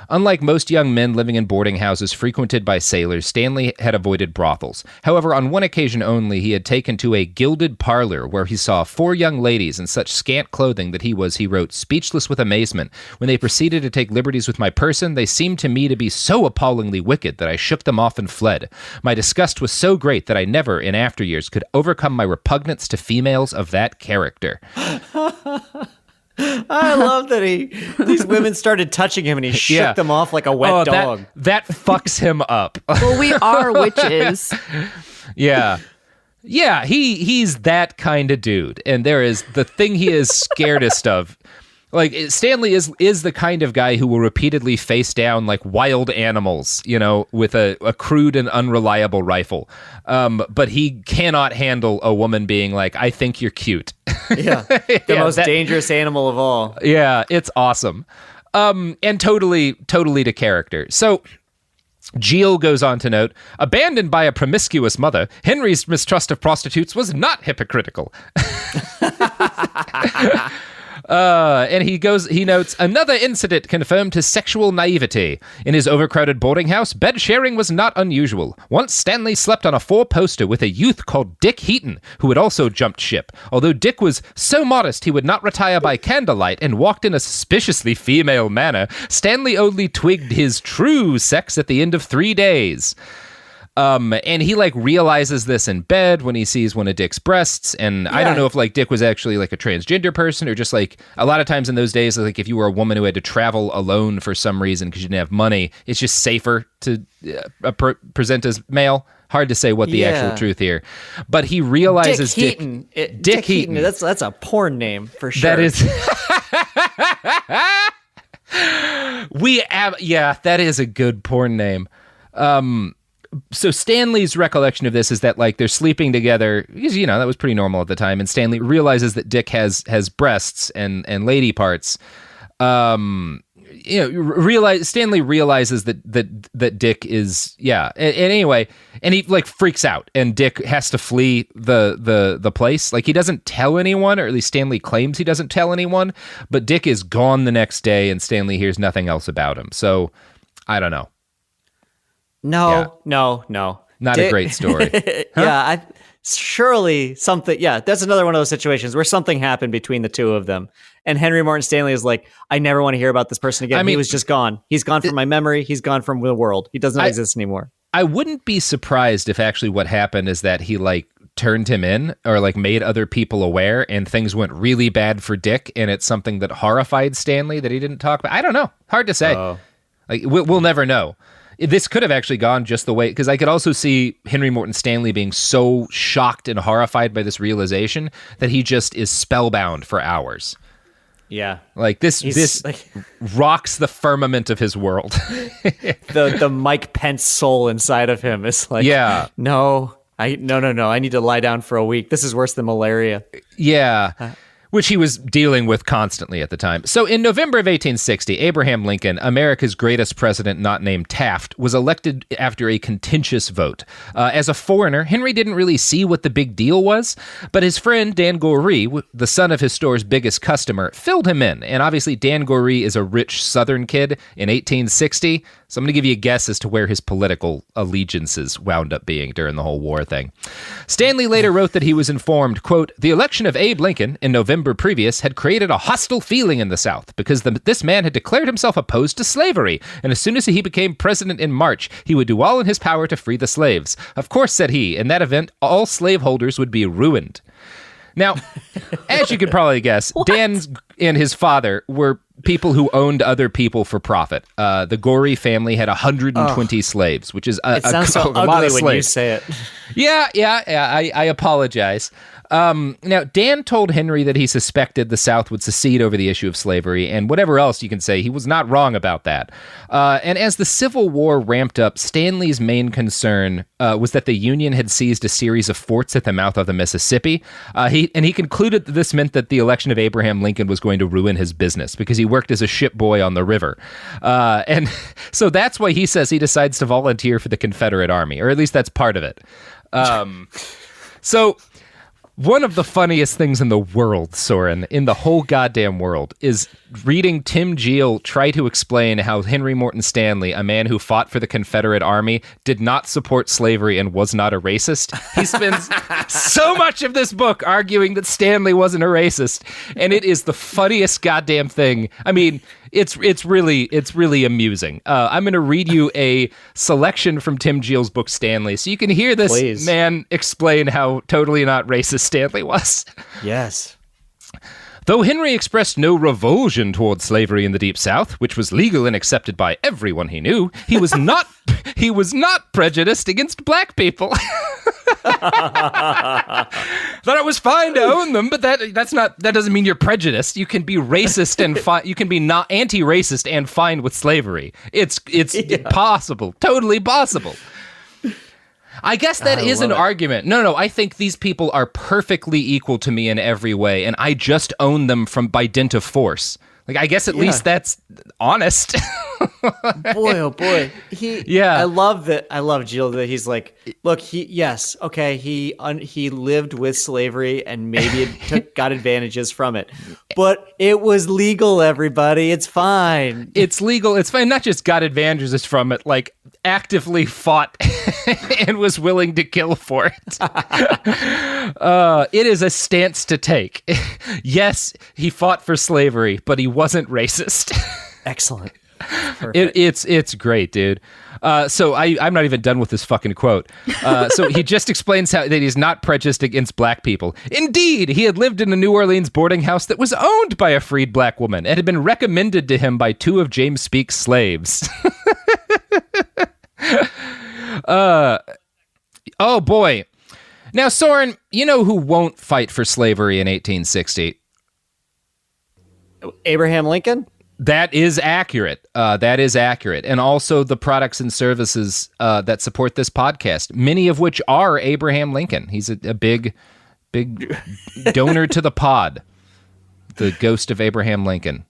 unlike most young men living in boarding houses frequented by sailors, Stanley had avoided brothels. However, on one occasion only, he had taken to a gilded parlor where he saw 4 young ladies in such scant clothing that he wrote, speechless with amazement. When they proceeded to take liberties with my person, they seemed to me to be so appallingly wicked that I shook them off and fled. My disgust was so great that I never, in after years, could overcome my repugnance to females of that character. I love that these women started touching him and he shook them off like a wet dog. That fucks him up. Well, we are witches. Yeah. Yeah, he's that kind of dude. And there is the thing he is scaredest of. Like, Stanley is the kind of guy who will repeatedly face down like wild animals, with a crude and unreliable rifle. But he cannot handle a woman being like, I think you're cute. Yeah. The most dangerous animal of all. Yeah, it's awesome. And totally to character. So Gilles goes on to note, abandoned by a promiscuous mother, Henry's mistrust of prostitutes was not hypocritical. And he notes, another incident confirmed his sexual naivety. In his overcrowded boarding house, bed sharing was not unusual. Once Stanley slept on a 4-poster with a youth called Dick Heaton, who had also jumped ship. Although Dick was so modest he would not retire by candlelight and walked in a suspiciously female manner, Stanley only twigged his true sex at the end of 3 days. And he like realizes this in bed when he sees one of Dick's breasts. And I don't know if like Dick was actually like a transgender person or just like a lot of times in those days, like if you were a woman who had to travel alone for some reason because you didn't have money, it's just safer to present as male. Hard to say what the actual truth here, but he realizes Dick Heaton. That's a porn name for sure. That is. That is a good porn name. So Stanley's recollection of this is that like they're sleeping together because that was pretty normal at the time, and Stanley realizes that Dick has breasts and lady parts. Stanley realizes that Dick is and anyway, and he like freaks out, and Dick has to flee the place. Like he doesn't tell anyone, or at least Stanley claims he doesn't tell anyone, but Dick is gone the next day, and Stanley hears nothing else about him. So I don't know. No. Not a great story. Huh? Surely something. Yeah, that's another one of those situations where something happened between the two of them. And Henry Morton Stanley is like, I never want to hear about this person again. I mean, he was just gone. He's gone from my memory. He's gone from the world. He does not exist anymore. I wouldn't be surprised if actually what happened is that he like turned him in or like made other people aware and things went really bad for Dick. And it's something that horrified Stanley that he didn't talk about. I don't know. Hard to say. Like we'll never know. This could have actually gone just the way, because I could also see Henry Morton Stanley being so shocked and horrified by this realization that he just is spellbound for hours. Yeah. Like this like, rocks the firmament of his world. the Mike Pence soul inside of him is like, yeah. No, I need to lie down for a week. This is worse than malaria. Yeah. Which he was dealing with constantly at the time. So in November of 1860, Abraham Lincoln, America's greatest president not named Taft, was elected after a contentious vote. As a foreigner, Henry didn't really see what the big deal was, but his friend Dan Goree, the son of his store's biggest customer, filled him in. And obviously Dan Goree is a rich Southern kid in 1860, so I'm going to give you a guess as to where his political allegiances wound up being during the whole war thing. Stanley later wrote that he was informed, quote, "The election of Abe Lincoln in November previous had created a hostile feeling in the South because this man had declared himself opposed to slavery, and as soon as he became president in March, he would do all in his power to free the slaves. Of course," said he, "in that event, all slaveholders would be ruined." Now, as you can probably guess, Dan and his father were people who owned other people for profit. The Goree family had 120 slaves, which is a so lot ugly of slaves. when you say it. Yeah. I apologize. Now, Dan told Henry that he suspected the South would secede over the issue of slavery, and whatever else you can say, he was not wrong about that. And as the Civil War ramped up, Stanley's main concern was that the Union had seized a series of forts at the mouth of the Mississippi. He concluded that this meant that the election of Abraham Lincoln was going to ruin his business because he worked as a ship boy on the river. And so that's why he says he decides to volunteer for the Confederate Army, or at least that's part of it. So one of the funniest things in the world, Soren, in the whole goddamn world, is reading Tim Geel try to explain how Henry Morton Stanley, a man who fought for the Confederate Army, did not support slavery and was not a racist. He spends so much of this book arguing that Stanley wasn't a racist, and it is the funniest goddamn thing. I mean, it's really amusing. I'm going to read you a selection from Tim Geel's book Stanley, so you can hear this man explain how totally not racist Stanley was. Yes. Though Henry expressed no revulsion towards slavery in the Deep South, which was legal and accepted by everyone he knew, he was not prejudiced against black people. Thought it was fine to own them, but that doesn't mean you're prejudiced. You can be racist and you can be not anti-racist and fine with slavery. It's possible, totally possible. I guess that is an argument. No, I think these people are perfectly equal to me in every way, and I just own them by dint of force. Like, I guess at least that's honest. Boy, oh boy. I love that. I love Jill that he's like, look, he lived with slavery and maybe got advantages from it, but it was legal, everybody. It's fine. It's legal. It's fine. Not just got advantages from it, like actively fought and was willing to kill for it. It is a stance to take. Yes, he fought for slavery, but he wasn't racist. Excellent. It's great, dude. So I'm not even done with this fucking quote. So he just explains that he's not prejudiced against black people. Indeed, he had lived in a New Orleans boarding house that was owned by a freed black woman and had been recommended to him by two of James Speake's slaves. Oh boy. Now, Soren, you know who won't fight for slavery in 1860? Abraham Lincoln? That is accurate. And also the products and services that support this podcast, many of which are Abraham Lincoln. He's a big donor to the pod. The ghost of Abraham Lincoln.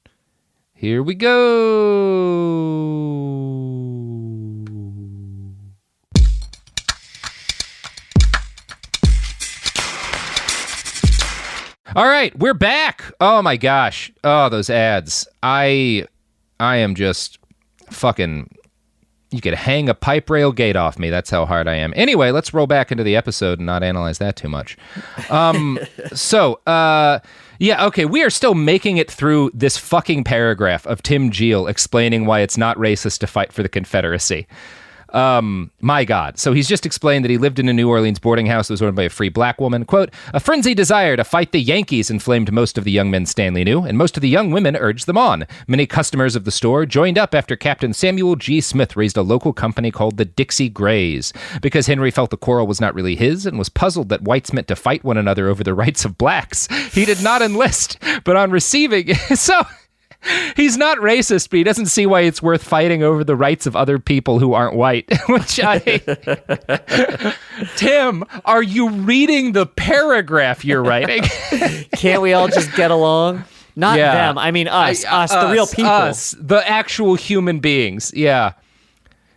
Here we go. All right, we're back. Oh my gosh. Oh, those ads. I am just fucking, you could hang a pipe rail gate off me. That's how hard I am. Anyway, let's roll back into the episode and not analyze that too much. Okay, we are still making it through this fucking paragraph of Tim Geel explaining why it's not racist to fight for the Confederacy. My God. So he's just explained that he lived in a New Orleans boarding house that was owned by a free black woman. Quote, a frenzied desire to fight the Yankees inflamed most of the young men Stanley knew, and most of the young women urged them on. Many customers of the store joined up after Captain Samuel G. Smith raised a local company called the Dixie Grays. Because Henry felt the quarrel was not really his and was puzzled that whites meant to fight one another over the rights of blacks, he did not enlist, but on receiving... So... He's not racist, but he doesn't see why it's worth fighting over the rights of other people who aren't white. Tim, are you reading the paragraph you're writing? Can't we all just get along? Not them. I mean us, the real people. Us, the actual human beings. Yeah.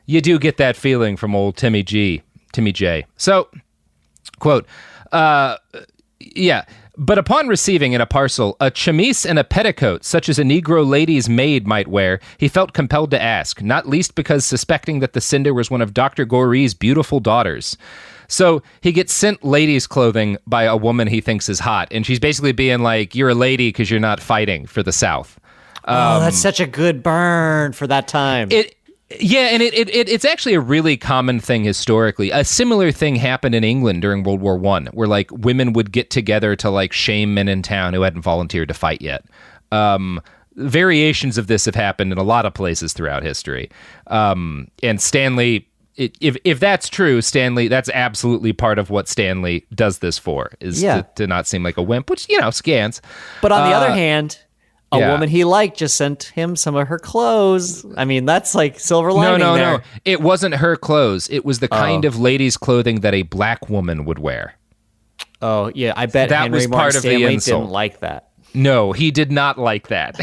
You do get that feeling from old Timmy J. So, quote, yeah. But upon receiving in a parcel a chemise and a petticoat, such as a Negro lady's maid might wear, he felt compelled to ask, not least because suspecting that the sender was one of Dr. Gorey's beautiful daughters. So he gets sent ladies' clothing by a woman he thinks is hot, and she's basically being like, you're a lady because you're not fighting for the South. That's such a good burn for that time. Yeah, and it's actually a really common thing historically. A similar thing happened in England during World War I, where like women would get together to like shame men in town who hadn't volunteered to fight yet. Variations of this have happened in a lot of places throughout history. And Stanley, if that's true, Stanley, that's absolutely part of what Stanley does this for, is to not seem like a wimp, which, scans. But on the other hand... A woman he liked just sent him some of her clothes. I mean, that's like silver lining there. No. It wasn't her clothes. It was the kind of ladies' clothing that a black woman would wear. Oh, yeah. I bet that Henry was Morton part of Stanley the insult. didn't like that. No, he did not like that.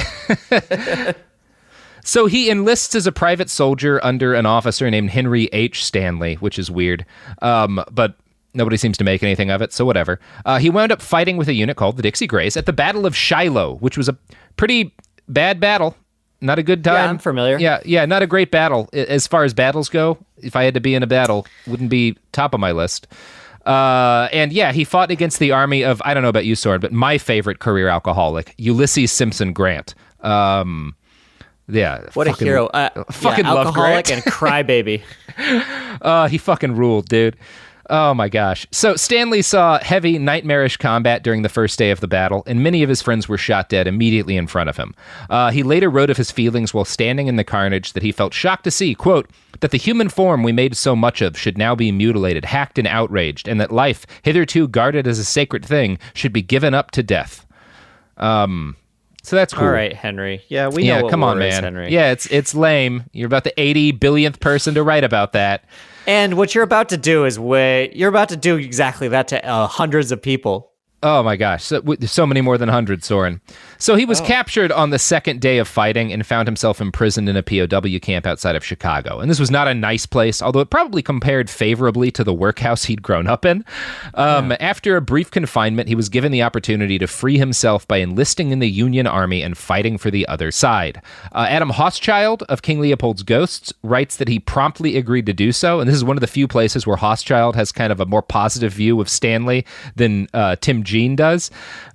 So he enlists as a private soldier under an officer named Henry H. Stanley, which is weird. But... nobody seems to make anything of it, so whatever. He wound up fighting with a unit called the Dixie Grays at the Battle of Shiloh, which was a pretty bad battle. Not a good time. Yeah, I'm familiar. Yeah, not a great battle. As far as battles go, if I had to be in a battle, wouldn't be top of my list. And yeah, he fought against the army of, I don't know about you, Soren, but my favorite career alcoholic, Ulysses Simpson Grant. Yeah. What a hero. Fucking love alcoholic Grant. and crybaby. He fucking ruled, dude. Oh my gosh. So Stanley saw heavy, nightmarish combat during the first day of the battle, and many of his friends were shot dead immediately in front of him. He later wrote of his feelings while standing in the carnage that he felt shocked to see, quote, that the human form we made so much of should now be mutilated, hacked, and outraged, and that life, hitherto guarded as a sacred thing, should be given up to death. So that's cool. All right, Henry. Yeah, we know what come on, war is, man. Henry. Yeah, it's lame. You're about the 80 billionth person to write about that. And what you're about to do is you're about to do exactly that to hundreds of people. Oh my gosh, so many more than 100, Soren. So he was captured on the second day of fighting and found himself imprisoned in a POW camp outside of Chicago. And this was not a nice place, although it probably compared favorably to the workhouse he'd grown up in. After a brief confinement, he was given the opportunity to free himself by enlisting in the Union Army and fighting for the other side. Adam Hochschild of King Leopold's Ghosts writes that he promptly agreed to do so, and this is one of the few places where Hochschild has kind of a more positive view of Stanley than Tim Jean does.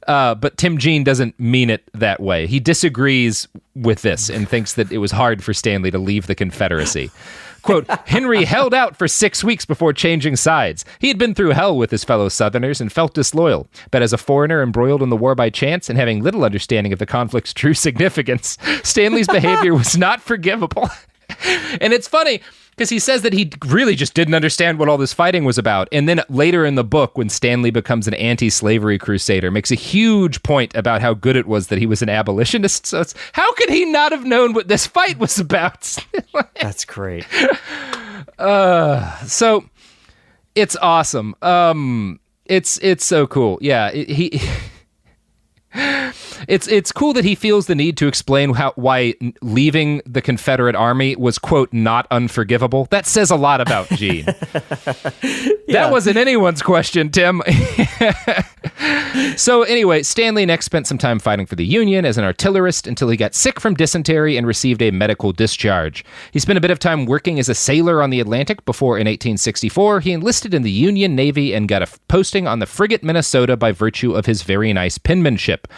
But Tim Jean doesn't mean it that way. He disagrees with this and thinks that it was hard for Stanley to leave the Confederacy. Quote, Henry held out for 6 weeks before changing sides. He had been through hell with his fellow Southerners and felt disloyal. But as a foreigner embroiled in the war by chance and having little understanding of the conflict's true significance, Stanley's behavior was not forgivable. And it's funny because he says that he really just didn't understand what all this fighting was about. And then later in the book, when Stanley becomes an anti-slavery crusader, makes a huge point about how good it was that he was an abolitionist. So how could he not have known what this fight was about? That's great. So it's awesome. It's so cool. Yeah, It's cool that he feels the need to explain why leaving the Confederate Army was, quote, not unforgivable. That says a lot about Gene. That wasn't anyone's question, Tim. So anyway, Stanley next spent some time fighting for the Union as an artillerist until he got sick from dysentery and received a medical discharge. He spent a bit of time working as a sailor on the Atlantic before, in 1864, he enlisted in the Union Navy and got a posting on the frigate Minnesota by virtue of his very nice penmanship.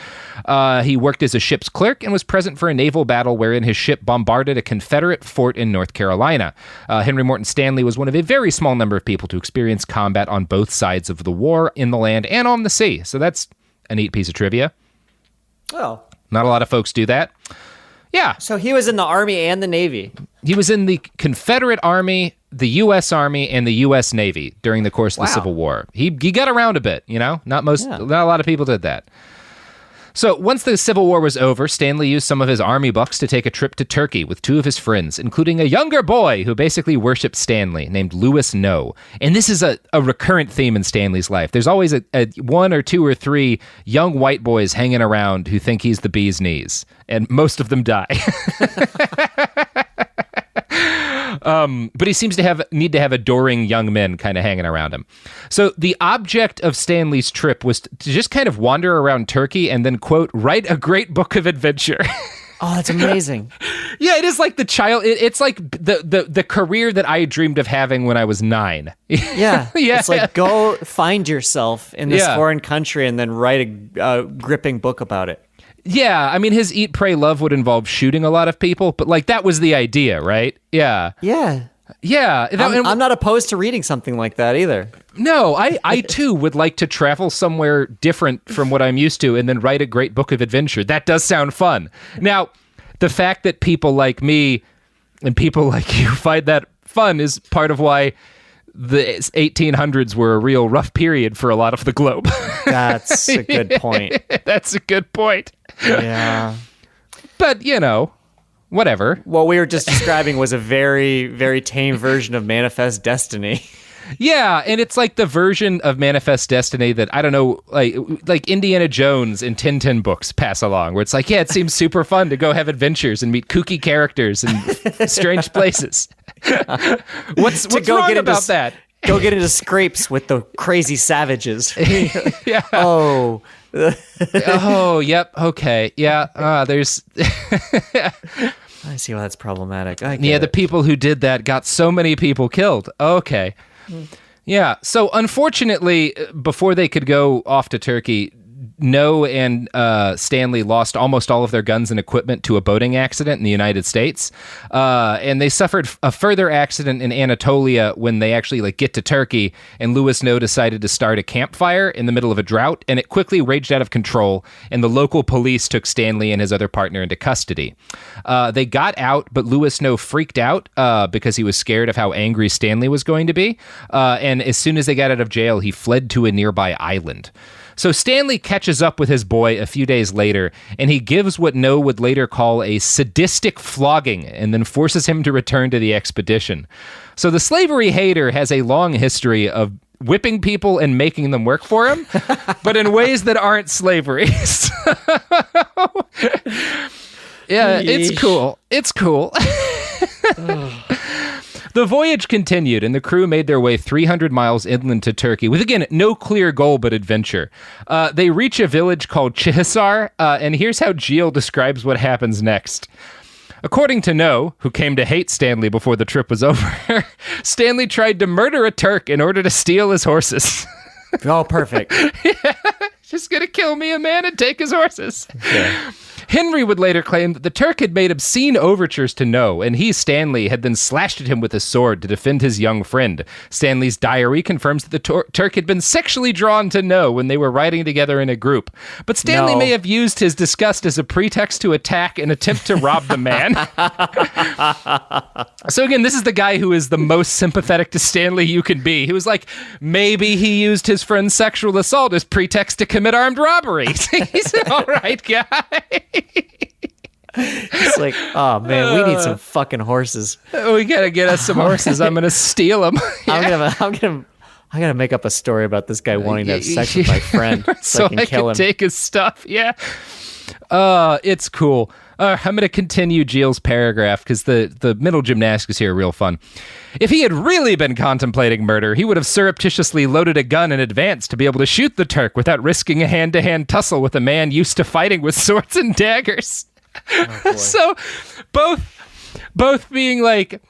He worked as a ship's clerk and was present for a naval battle wherein his ship bombarded a Confederate fort in North Carolina. Henry Morton Stanley was one of a very small number of people to experience combat on both sides of the war, in the land and on the sea. So that's a neat piece of trivia. Oh. Not a lot of folks do that. Yeah. So he was in the Army and the Navy. He was in the Confederate Army, the U.S. Army, and the U.S. Navy during the course of the Civil War. He got around a bit, Not a lot of people did that. So once the Civil War was over, Stanley used some of his army bucks to take a trip to Turkey with two of his friends, including a younger boy who basically worshipped Stanley named Louis No. And this is a recurrent theme in Stanley's life. There's always a one or two or three young white boys hanging around who think he's the bee's knees, and most of them die. But he seems to need to have adoring young men kind of hanging around him. So the object of Stanley's trip was to just kind of wander around Turkey and then, quote, write a great book of adventure. Oh, that's amazing. Yeah, it is like it's like the career that I dreamed of having when I was 9. Yeah. It's like, go find yourself in this foreign country and then write a gripping book about it. Yeah, I mean, his Eat, Pray, Love would involve shooting a lot of people, but like that was the idea, right? Yeah. Yeah. Yeah. I'm not opposed to reading something like that either. No, I too would like to travel somewhere different from what I'm used to and then write a great book of adventure. That does sound fun. Now, the fact that people like me and people like you find that fun is part of why the 1800s were a real rough period for a lot of the globe. That's a good point. That's a good point. Yeah. But, whatever. What we were just describing was a very, very tame version of Manifest Destiny. Yeah, and it's like the version of Manifest Destiny that, I don't know, like Indiana Jones and Tintin books pass along, where it's like, yeah, it seems super fun to go have adventures and meet kooky characters in strange places. What's wrong about that? Go get into scrapes with the crazy savages. Yeah. Oh. Oh, yep. Okay. Yeah. There's. I see why that's problematic. The people who did that got so many people killed. Okay. Yeah. So unfortunately, before they could go off to Turkey, No and Stanley lost almost all of their guns and equipment to a boating accident in the United States. And they suffered a further accident in Anatolia when they actually get to Turkey, and Louis No decided to start a campfire in the middle of a drought, and it quickly raged out of control, and the local police took Stanley and his other partner into custody. They got out, but Louis No freaked out because he was scared of how angry Stanley was going to be. And as soon as they got out of jail, he fled to a nearby island. So Stanley catches up with his boy a few days later, and he gives what No would later call a sadistic flogging and then forces him to return to the expedition. So the slavery hater has a long history of whipping people and making them work for him, but in ways that aren't slavery. Yeah, it's cool. It's cool. The voyage continued, and the crew made their way 300 miles inland to Turkey, with, again, no clear goal but adventure. They reach a village called Chihisar, and here's how Geel describes what happens next. According to No, who came to hate Stanley before the trip was over, Stanley tried to murder a Turk in order to steal his horses. Oh, perfect. Yeah, just gonna kill me a man and take his horses. Yeah. Henry would later claim that the Turk had made obscene overtures to No, and he, Stanley, had then slashed at him with a sword to defend his young friend. Stanley's diary confirms that the Turk had been sexually drawn to No when they were riding together in a group. But Stanley may have used his disgust as a pretext to attack and attempt to rob the man. So again, this is the guy who is the most sympathetic to Stanley you can be. He was like, maybe he used his friend's sexual assault as pretext to commit armed robbery. He's an all right guy. It's like, oh man, we need some fucking horses. We gotta get us some horses. I'm gonna steal them. Yeah. I gotta make up a story about this guy wanting to have sex with my friend so I can kill him. Take his stuff. Yeah. It's cool. I'm going to continue Gilles' paragraph because the middle gymnastics here are real fun. If he had really been contemplating murder, he would have surreptitiously loaded a gun in advance to be able to shoot the Turk without risking a hand-to-hand tussle with a man used to fighting with swords and daggers. Oh, so both being like,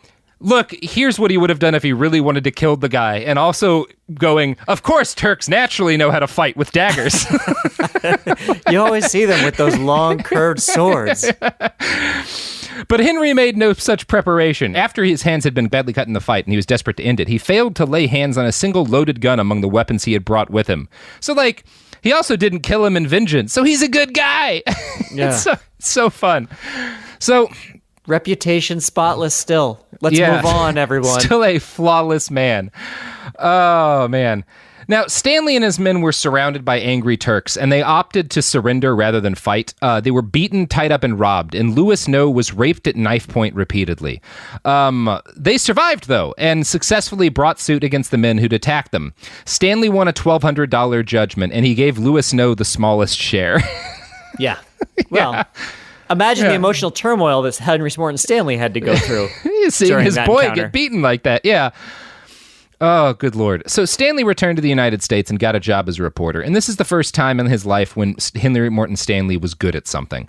look, here's what he would have done if he really wanted to kill the guy, and also going, of course, Turks naturally know how to fight with daggers. You always see them with those long, curved swords. But Henry made no such preparation. After his hands had been badly cut in the fight and he was desperate to end it, he failed to lay hands on a single loaded gun among the weapons he had brought with him. So, like, he also didn't kill him in vengeance, so he's a good guy. Yeah. It's so fun. So... reputation spotless still. Let's move on, everyone. Still a flawless man. Oh, man. Now, Stanley and his men were surrounded by angry Turks, and they opted to surrender rather than fight. They were beaten, tied up, and robbed, and Louis No was raped at knife point repeatedly. They survived, though, and successfully brought suit against the men who'd attacked them. Stanley won a $1,200 judgment, and he gave Louis No the smallest share. Yeah. Well... imagine the emotional turmoil that Henry Morton Stanley had to go through. Seeing his boy encounter. get beaten like that. Yeah. Oh, good Lord. So Stanley returned to the United States and got a job as a reporter. And this is the first time in his life when Henry Morton Stanley was good at something.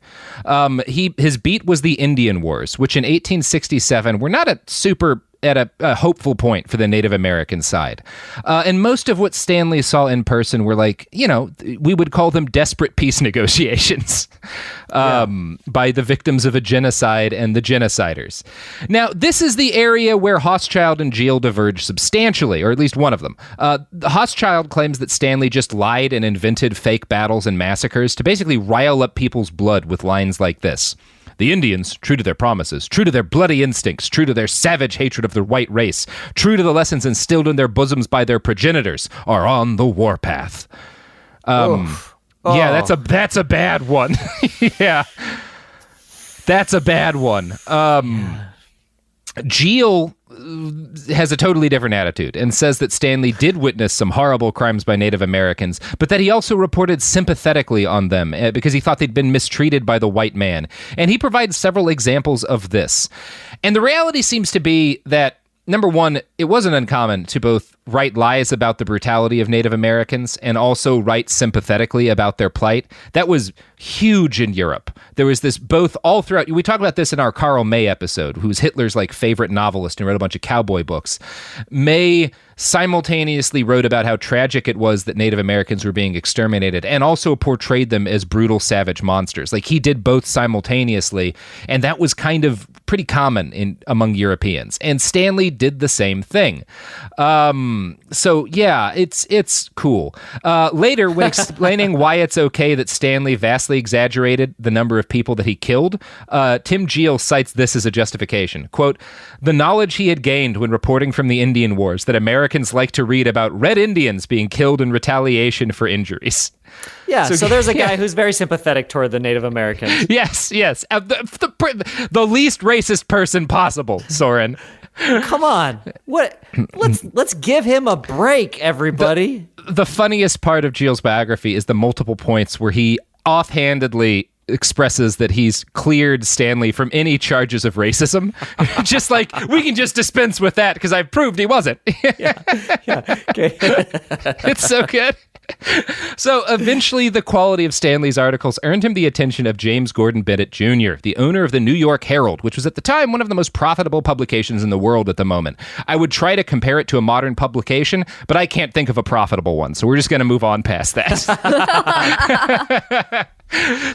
His beat was the Indian Wars, which in 1867 were not at a hopeful point for the Native American side. And most of what Stanley saw in person were like, we would call them desperate peace negotiations by the victims of a genocide and the genociders. Now, this is the area where Hochschild and Gilles diverge substantially, or at least one of them. Hochschild claims that Stanley just lied and invented fake battles and massacres to basically rile up people's blood with lines like this. The Indians, true to their promises, true to their bloody instincts, true to their savage hatred of the white race, true to the lessons instilled in their bosoms by their progenitors, are on the warpath. Yeah, that's a bad one. Yeah, that's a bad one. Gilles has a totally different attitude and says that Stanley did witness some horrible crimes by Native Americans, but that he also reported sympathetically on them because he thought they'd been mistreated by the white man. And he provides several examples of this. And the reality seems to be that, number one, it wasn't uncommon to both write lies about the brutality of Native Americans and also write sympathetically about their plight. That was huge in Europe. There was this both all throughout. We talked about this in our Karl May episode, who's Hitler's favorite novelist and wrote a bunch of cowboy books. May simultaneously wrote about how tragic it was that Native Americans were being exterminated and also portrayed them as brutal, savage monsters. He did both simultaneously, and that was kind of pretty common among Europeans. And Stanley did the same thing. So yeah, it's cool. Later, when explaining why it's okay that Stanley vastly exaggerated the number of people that he killed, Tim Gilles cites this as a justification. Quote, the knowledge he had gained when reporting from the Indian Wars that Americans like to read about Red Indians being killed in retaliation for injuries. Yeah, so there's a guy who's very sympathetic toward the Native Americans. Yes. The least racist person possible, Soren. Come on. What? Let's give him a break, everybody. The funniest part of Gilles' biography is the multiple points where he offhandedly expresses that he's cleared Stanley from any charges of racism. Just we can just dispense with that because I've proved he wasn't. Yeah. Okay. It's so good. So eventually the quality of Stanley's articles earned him the attention of James Gordon Bennett Jr., the owner of the New York Herald, which was at the time one of the most profitable publications in the world at the moment. I would try to compare it to a modern publication, but I can't think of a profitable one, so we're just going to move on past that.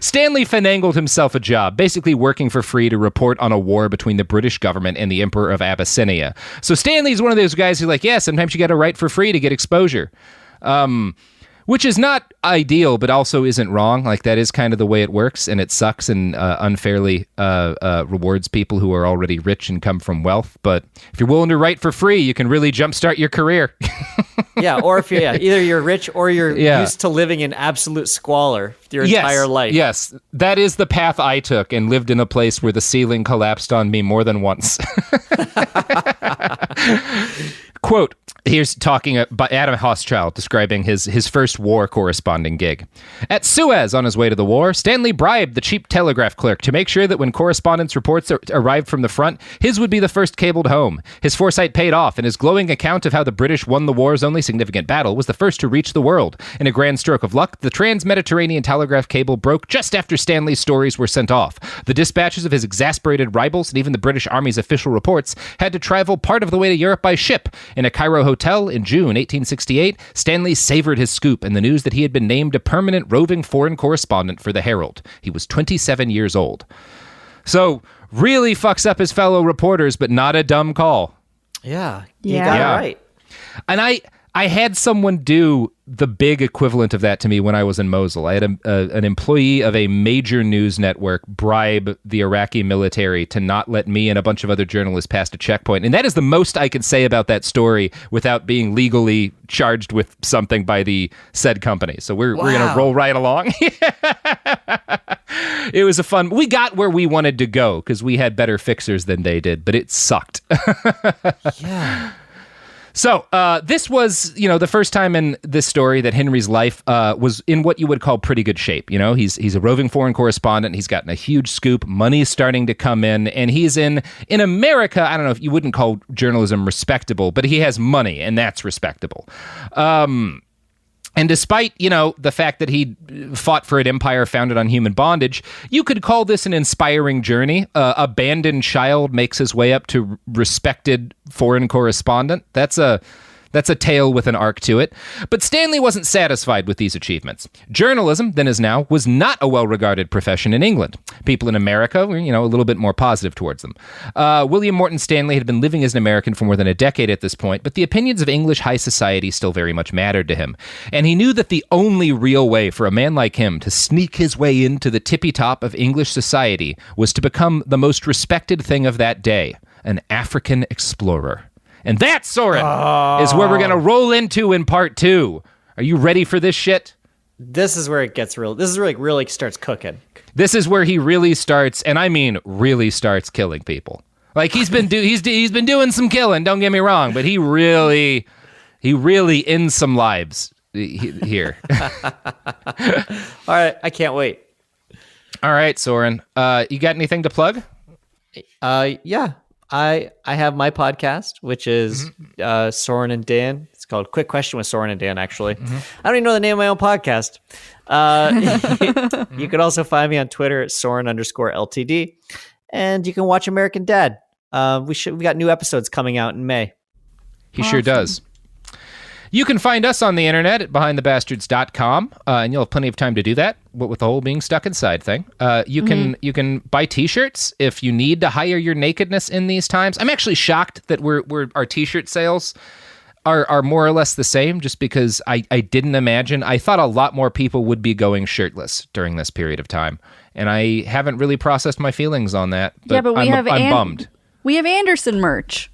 Stanley finagled himself a job, basically working for free to report on a war between the British government and the Emperor of Abyssinia. So Stanley's one of those guys who's sometimes you got to write for free to get exposure. Which is not ideal, but also isn't wrong. That is kind of the way it works, and it sucks and unfairly rewards people who are already rich and come from wealth. But if you're willing to write for free, you can really jumpstart your career. Yeah, or if either you're rich or you're used to living in absolute squalor your entire life. Yes, that is the path I took and lived in a place where the ceiling collapsed on me more than once. Quote, Here's talking about Adam Hochschild describing his first war corresponding gig. At Suez, on his way to the war, Stanley bribed the cheap telegraph clerk to make sure that when correspondence reports arrived from the front, his would be the first cabled home. His foresight paid off, and his glowing account of how the British won the war's only significant battle was the first to reach the world. In a grand stroke of luck, the trans-Mediterranean telegraph cable broke just after Stanley's stories were sent off. The dispatches of his exasperated rivals and even the British Army's official reports had to travel part of the way to Europe by ship. In a Cairo hotel in June 1868, Stanley savored his scoop and the news that he had been named a permanent roving foreign correspondent for the Herald. He was 27 years old. So, really fucks up his fellow reporters, but not a dumb call. Yeah, you got it right. And I had someone do the big equivalent of that to me when I was in Mosul. I had an employee of a major news network bribe the Iraqi military to not let me and a bunch of other journalists past a checkpoint. And that is the most I could say about that story without being legally charged with something by the said company. So we're going to roll right along. It was we got where we wanted to go because we had better fixers than they did, but it sucked. Yeah. So this was, the first time in this story that Henry's life was in what you would call pretty good shape. He's a roving foreign correspondent. He's gotten a huge scoop. Money's starting to come in, and he's in America. I don't know if you wouldn't call journalism respectable, but he has money, and that's respectable. And despite, the fact that he fought for an empire founded on human bondage, you could call this an inspiring journey. Abandoned child makes his way up to respected foreign correspondent. That's a tale with an arc to it. But Stanley wasn't satisfied with these achievements. Journalism, then as now, was not a well-regarded profession in England. People in America were, a little bit more positive towards them. William Morton Stanley had been living as an American for more than a decade at this point, but the opinions of English high society still very much mattered to him. And he knew that the only real way for a man like him to sneak his way into the tippy top of English society was to become the most respected thing of that day, an African explorer. And that, Soren, is where we're going to roll into in part 2. Are you ready for this shit? This is where it gets real. This is where it really starts cooking. This is where he really starts, and I mean really starts killing people. Like he's been doing some killing, don't get me wrong, but he really ends some lives here. All right, I can't wait. All right, Soren. You got anything to plug? Yeah. I have my podcast, which is Soren and Dan. It's called Quick Question with Soren and Dan, actually. I don't even know the name of my own podcast. You can also find me on Twitter at Soren_LTD. And you can watch American Dad. We got new episodes coming out in May. He sure does. You can find us on the internet at behindthebastards.com, and you'll have plenty of time to do that, what with the whole being stuck inside thing. You can buy t-shirts if you need to hire your nakedness in these times. I'm actually shocked that our t-shirt sales are more or less the same, just because I didn't imagine. I thought a lot more people would be going shirtless during this period of time, and I haven't really processed my feelings on that. But I'm bummed. We have Anderson merch.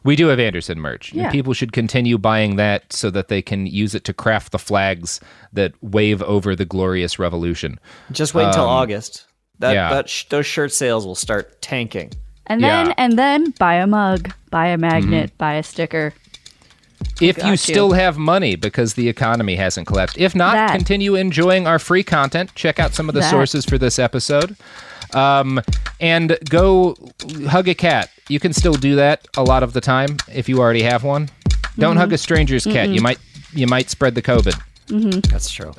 We do have Anderson merch. Yeah. And people should continue buying that so that they can use it to craft the flags that wave over the glorious revolution. Just wait until August. Those shirt sales will start tanking. And then buy a mug, buy a magnet, buy a sticker. If you still have money, because the economy hasn't collapsed. If not, continue enjoying our free content. Check out some of the sources for this episode. And go hug a cat. You can still do that a lot of the time if you already have one. Don't hug a stranger's cat. You might spread the COVID. That's true.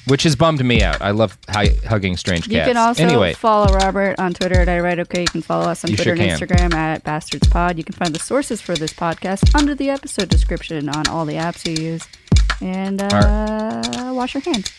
Which has bummed me out. I love hugging strange cats. You can also follow Robert on Twitter at iWriteOK. You can follow us on Twitter and Instagram at BastardsPod. You can find the sources for this podcast under the episode description on all the apps you use. And wash your hands.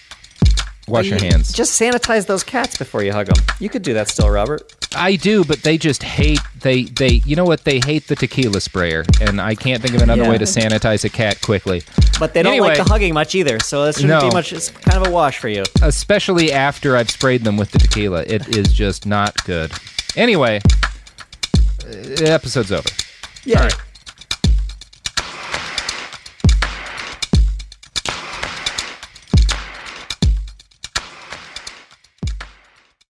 Wash your hands. Just sanitize those cats before you hug them. You could do that still, Robert. I do, but they just hate, they you know what, they hate the tequila sprayer, and I can't think of another way to sanitize a cat quickly. But they don't like the hugging much either, so that shouldn't be much. It's kind of a wash for you. Especially after I've sprayed them with the tequila. It is just not good. Anyway, the episode's over. Yeah. All right.